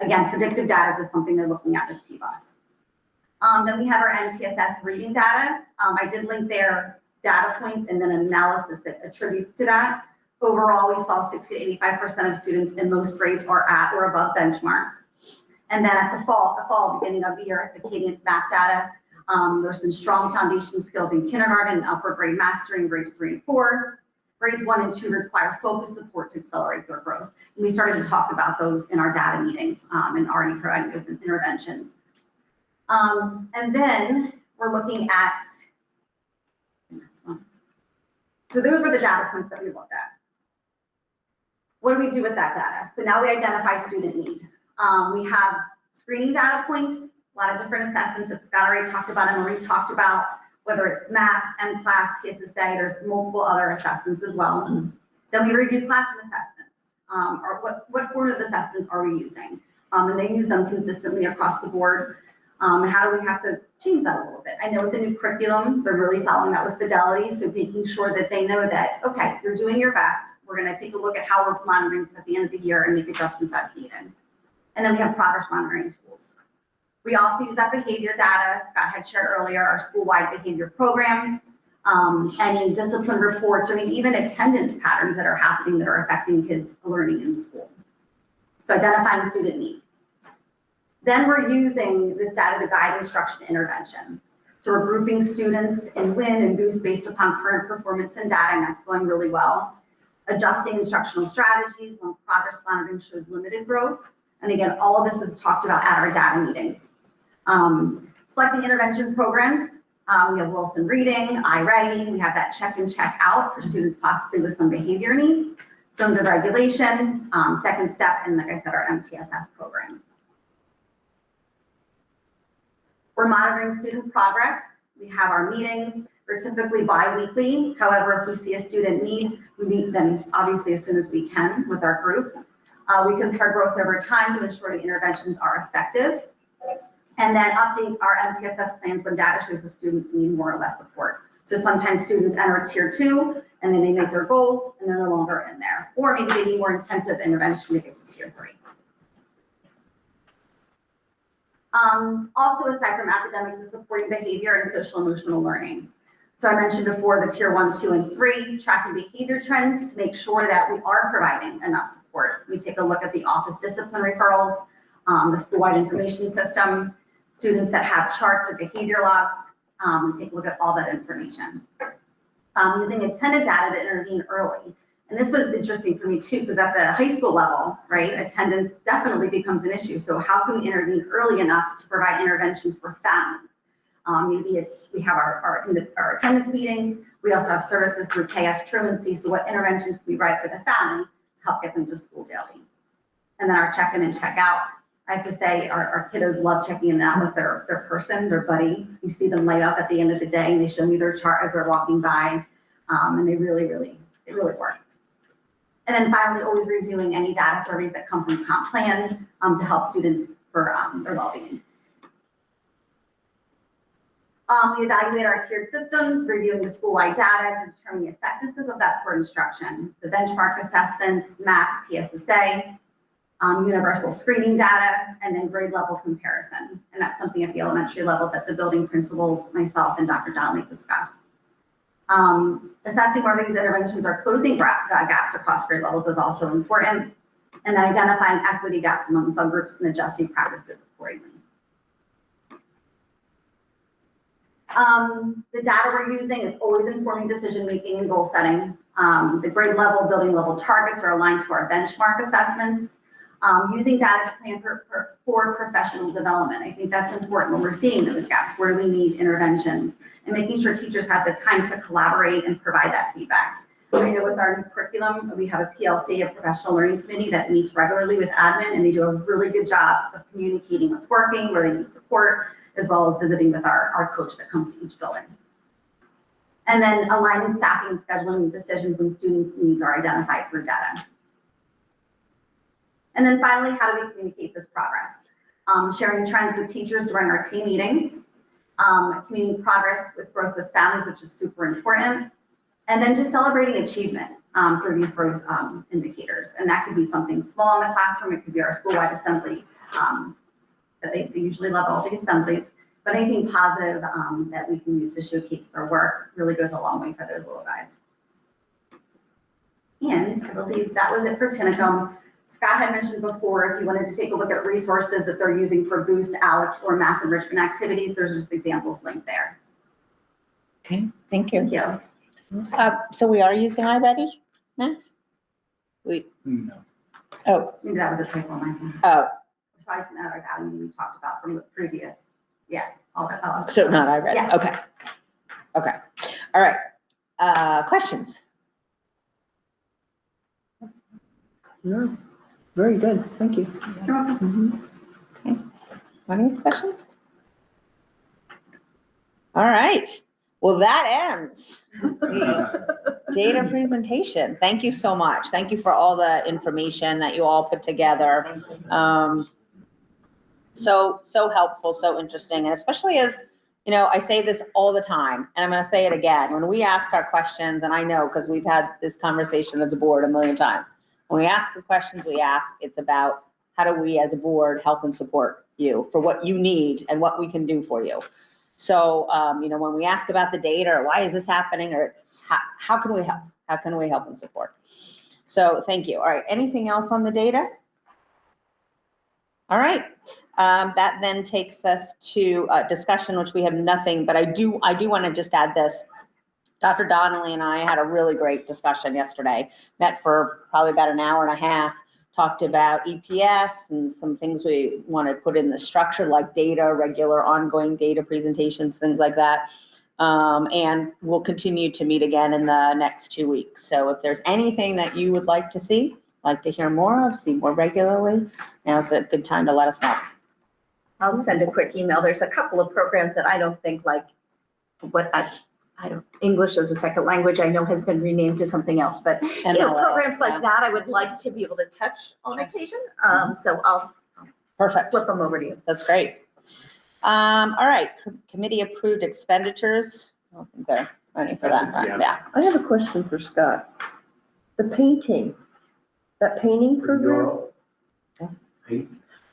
Again, predictive data is something they're looking at with PBOS. Then we have our MTSS reading data. I did link their data points and then analysis that attributes to that. Overall, we saw 60 to 85% of students in most grades are at or above benchmark. And then at the fall, beginning of the year, at the Cadence math data, there's some strong foundation skills in kindergarten and upper grade mastery in grades 3 and 4. Grades 1 and 2 require focused support to accelerate their growth. And we started to talk about those in our data meetings and already providing those interventions. And then we're looking at, So those were the data points that we looked at. What do we do with that data? So now we identify student need. We have screening data points, a lot of different assessments that Scott already talked about and Marie talked about, whether it's MAP, MCLAS, PSSA, there's multiple other assessments as well. Then we review classroom assessments, or what formative assessments are we using? And they use them consistently across the board. And how do we have to change that a little bit? I know with the new curriculum, they're really following that with fidelity. So making sure that they know that, okay, you're doing your best. We're going to take a look at how we're monitoring this at the end of the year and make adjustments as needed. And then we have progress monitoring tools. We also use that behavior data Scott had shared earlier, our school-wide behavior program, any discipline reports, I mean, even attendance patterns that are happening that are affecting kids' learning in school. So identifying student need. Then we're using this data to guide instruction intervention. So we're grouping students in win and boost based upon current performance and data, and that's going really well. Adjusting instructional strategies when progress monitoring shows limited growth. And again, all of this is talked about at our data meetings. Selecting intervention programs. We have Wilson Reading, iReady. We have that check and check out for students possibly with some behavior needs. Zones of regulation, second step, and like I said, our MTSS program. We're monitoring student progress. We have our meetings. They're typically bi-weekly. However, if we see a student need, we meet them obviously as soon as we can with our group. We compare growth over time to ensure the interventions are effective. And then update our MTSS plans when data shows the students need more or less support. So sometimes students enter tier 2 and then they make their goals and they're no longer in there. Or maybe they need more intensive intervention to get to tier 3. Also, aside from academics, is supporting behavior and social emotional learning. So I mentioned before the tier 1, 2, and 3, tracking behavior trends to make sure that we are providing enough support. We take a look at the office discipline referrals, the school-wide information system, students that have charts or behavior logs. We take a look at all that information. Using attended data to intervene early. And this was interesting for me too, because at the high school level, right, attendance definitely becomes an issue. So how can we intervene early enough to provide interventions for families? Maybe it's, we have our attendance meetings. We also have services through KS Truancy. So what interventions can we write for the family to help get them to school daily? And then our check-in and check-out. I have to say our kiddos love checking in and out with their person, their buddy. You see them light up at the end of the day and they show me their chart as they're walking by. And they really, it really works. And then finally, always reviewing any data surveys that come from Comp Plan to help students for their well-being. We evaluate our tiered systems, reviewing the school-wide data to determine the effectiveness of that for instruction, the benchmark assessments, MAP, PSSA, universal screening data, and then grade level comparison. And that's something at the elementary level that the building principals, myself, and Dr. Donnelly discussed. Assessing whether these interventions are closing gaps across grade levels is also important. And then identifying equity gaps among subgroups and adjusting practices accordingly. The data we're using is always informing decision-making and goal setting. The grade level, building level targets are aligned to our benchmark assessments. Using data to plan for professional development. I think that's important when we're seeing those gaps. Where do we need interventions? And making sure teachers have the time to collaborate and provide that feedback. I know with our new curriculum, we have a PLC, a professional learning committee that meets regularly with admin, and they do a really good job of communicating what's working, where they need support, as well as visiting with our coach that comes to each building. And then aligning staffing and scheduling decisions when student needs are identified through data. And then finally, how do we communicate this progress? Sharing trends with teachers during our team meetings, communicating progress with growth with families, which is super important, and then just celebrating achievement for these growth indicators. And that could be something small in the classroom. It could be our school-wide assembly that they usually love all the assemblies, but anything positive that we can use to showcase their work really goes a long way for those little guys. And I believe that was it for Tinicum. Scott had mentioned before, if you wanted to take a look at resources that they're using for Boost, ALEKS, or math enrichment activities, there's just examples linked there. Okay, thank you. Thank you. So we are using iReady math? No. Oh. Maybe that was a typo on my phone. Oh. So I sent out our data meeting we talked about from the previous, all that. So not iReady? Yes. Okay. Okay. All right. Questions? No, very good, thank you. You're welcome. Okay. Any questions? All right. Well, that ends the data presentation. Thank you so much. Thank you for all the information that you all put together. So helpful, so interesting, and especially as, you know, I say this all the time, and I'm gonna say it again. When we ask our questions, and I know, because we've had this conversation as a board a million times, when we ask the questions we ask, it's about how do we as a board help and support you for what you need and what we can do for you. So, you know, when we ask about the data or why is this happening, or it's how can we help? How can we help and support? So thank you. All right, anything else on the data? All right, that then takes us to discussion, which we have nothing, but I do want to just add this. Dr. Donnelly and I had a really great discussion yesterday, met for probably about an hour and a half, talked about EPS and some things we want to put in the structure like data, regular ongoing data presentations, things like that. And we'll continue to meet again in the next 2 weeks. So if there's anything that you would like to see, like to hear more of, see more regularly, now's a good time to let us know. I'll send a quick email. There's a couple of programs that I don't think like what I don't, English as a second language, I know has been renamed to something else, but you know, programs like that, I would like to be able to touch on occasion. So I'll Perfect. Flip them over to you. That's great. All right, committee approved expenditures. I don't think they're ready for that, right? Yeah. I have a question for Scott. The painting, that painting program?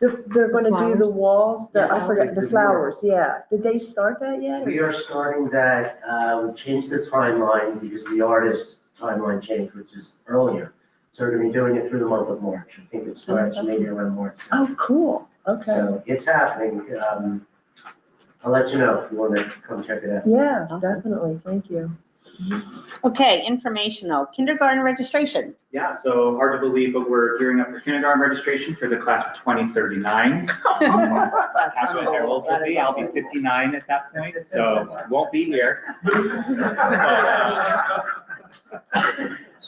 They're gonna do the walls, I forgot, the flowers, yeah. Did they start that yet? We are starting that, we changed the timeline because the artist's timeline changed, which is earlier. So we're gonna be doing it through the month of March. I think it starts maybe around March. Oh, cool, okay. So it's happening. I'll let you know if you want to come check it out. Yeah, definitely, thank you. Okay, informational, kindergarten registration. Yeah, so hard to believe, but we're gearing up for kindergarten registration for the class of 2039. There will be, I'll be 59 at that point, so won't be here.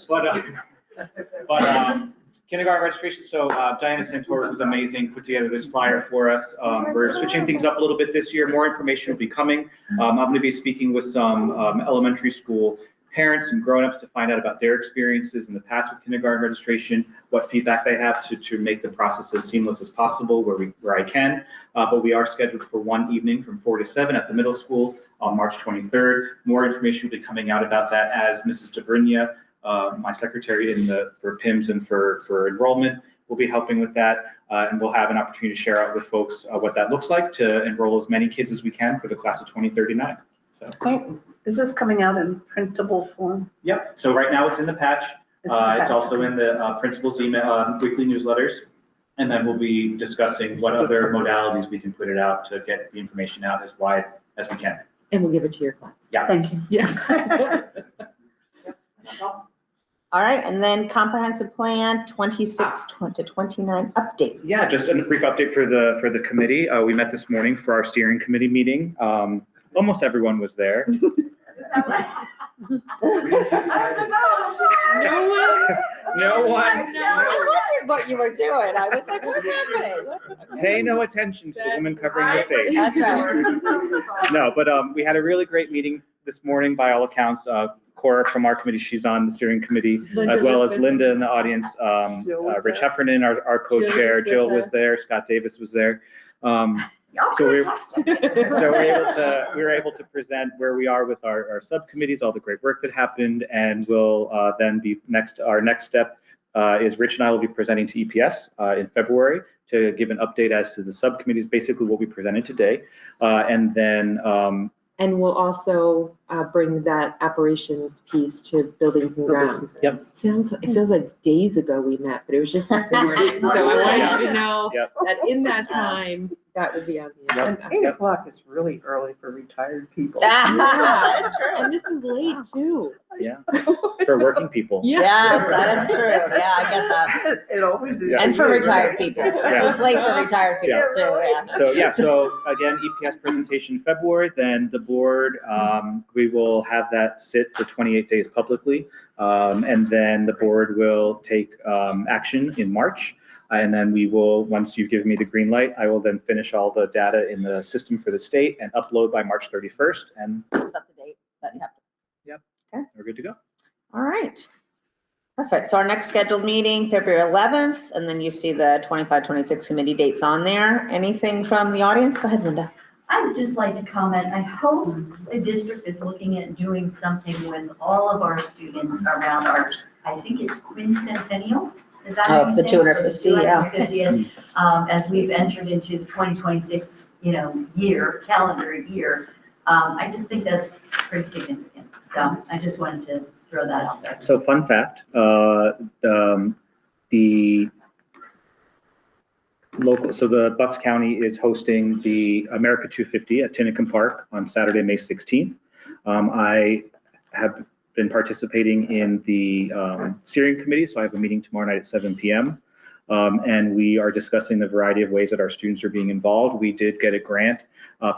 But kindergarten registration, so Diana Santoro was amazing, put together this flyer for us. We're switching things up a little bit this year. More information will be coming. I'm going to be speaking with some elementary school parents and grown-ups to find out about their experiences in the past with kindergarten registration, what feedback they have to make the process as seamless as possible where I can. But we are scheduled for one evening from 4 to 7 at the middle school on March 23rd. More information will be coming out about that as Mrs. Debrinia, my secretary for PIMS and for enrollment, will be helping with that. And we'll have an opportunity to share out with folks what that looks like to enroll as many kids as we can for the class of 2039. So. Okay. Is this coming out in printable form? Yep. So right now it's in the patch. It's also in the principal's email, weekly newsletters. And then we'll be discussing what other modalities we can put it out to get the information out as wide as we can. And we'll give it to your class. Yeah. Thank you. Yeah. That's all. All right, and then comprehensive plan 26 to 29 update. Yeah, just a brief update for the committee. We met this morning for our steering committee meeting. Almost everyone was there. No one. I wondered what you were doing. I was like, what's happening? Pay no attention to the woman covering her face. That's right. No, but we had a really great meeting this morning by all accounts. Cora from our committee, she's on the steering committee, as well as Linda in the audience. Rich Heffernan, our co-chair, Jill was there, Scott Davis was there. So we were able to present where we are with our subcommittees, all the great work that happened, and we'll then be our next step is Rich and I will be presenting to EPS in February to give an update as to the subcommittees, basically what we presented today, and then. And we'll also bring that operations piece to buildings and grounds. Yep. It feels like days ago we met, but it was just the same. So I want you to know that in that time, that would be on the agenda. 8 o'clock is really early for retired people. That is true. And this is late too. Yeah, for working people. Yes, that is true. Yeah, I get that. It always is. And for retired people. It's late for retired people too, yeah. So again, EPS presentation in February, then the board We will have that sit for 28 days publicly. And then the board will take action in March. And then we will, once you give me the green light, I will then finish all the data in the system for the state and upload by March 31st. And It's up to date, but you have to. Yep. Okay. We're good to go. All right. Perfect. So our next scheduled meeting, February 11th, and then you see the 25-26 committee dates on there. Anything from the audience? Go ahead, Linda. I would just like to comment, I hope the district is looking at doing something with all of our students around our, I think it's quincentennial. Is that how you The say it? 250, yeah. 250th, as we've entered into the 2026, calendar year. I just think that's pretty significant. So I just wanted to throw that out there. So fun fact, the Bucks County is hosting the America 250 at Tinicum Park on Saturday, May 16th. I have been participating in the steering committee, so I have a meeting tomorrow night at 7 p.m. And we are discussing the variety of ways that our students are being involved. We did get a grant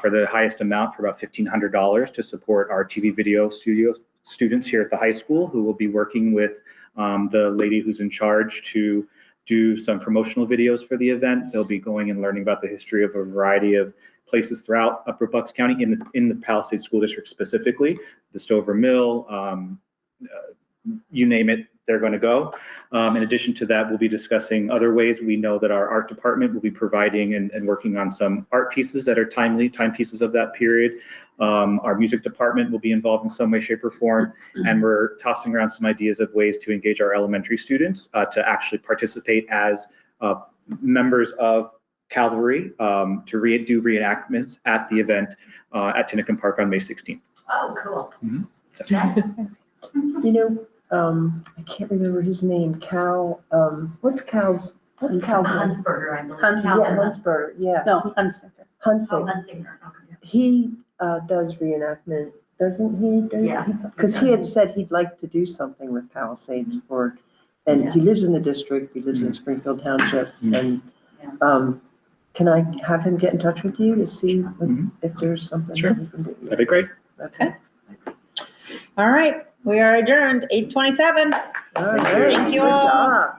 for the highest amount for about $1,500 to support our TV video studio students here at the high school, who will be working with the lady who's in charge to do some promotional videos for the event. They'll be going and learning about the history of a variety of places throughout Upper Bucks County in the Palisades School District specifically, the Stover Mill, you name it, they're going to go. In addition to that, we'll be discussing other ways. We know that our art department will be providing and working on some art pieces that are timepieces of that period. Our music department will be involved in some way, shape, or form, and we're tossing around some ideas of ways to engage our elementary students to actually participate as members of Cavalry to do reenactments at the event at Tinicum Park on May 16th. Oh, cool. I can't remember his name. What's Cal's name? Huntsberger, I believe. Huntsberger, yeah. No, Hunsicker. Oh, Hunsicker. Hunsinger, okay. He does reenactment, doesn't he? Yeah. Because he had said he'd like to do something with Palisades for, and he lives in the district, he lives in Springfield Township, and can I have him get in touch with you to see if there's something that we can do? That'd be great. Okay. All right. We are adjourned, 8:27. All right. Thank you Good all. job.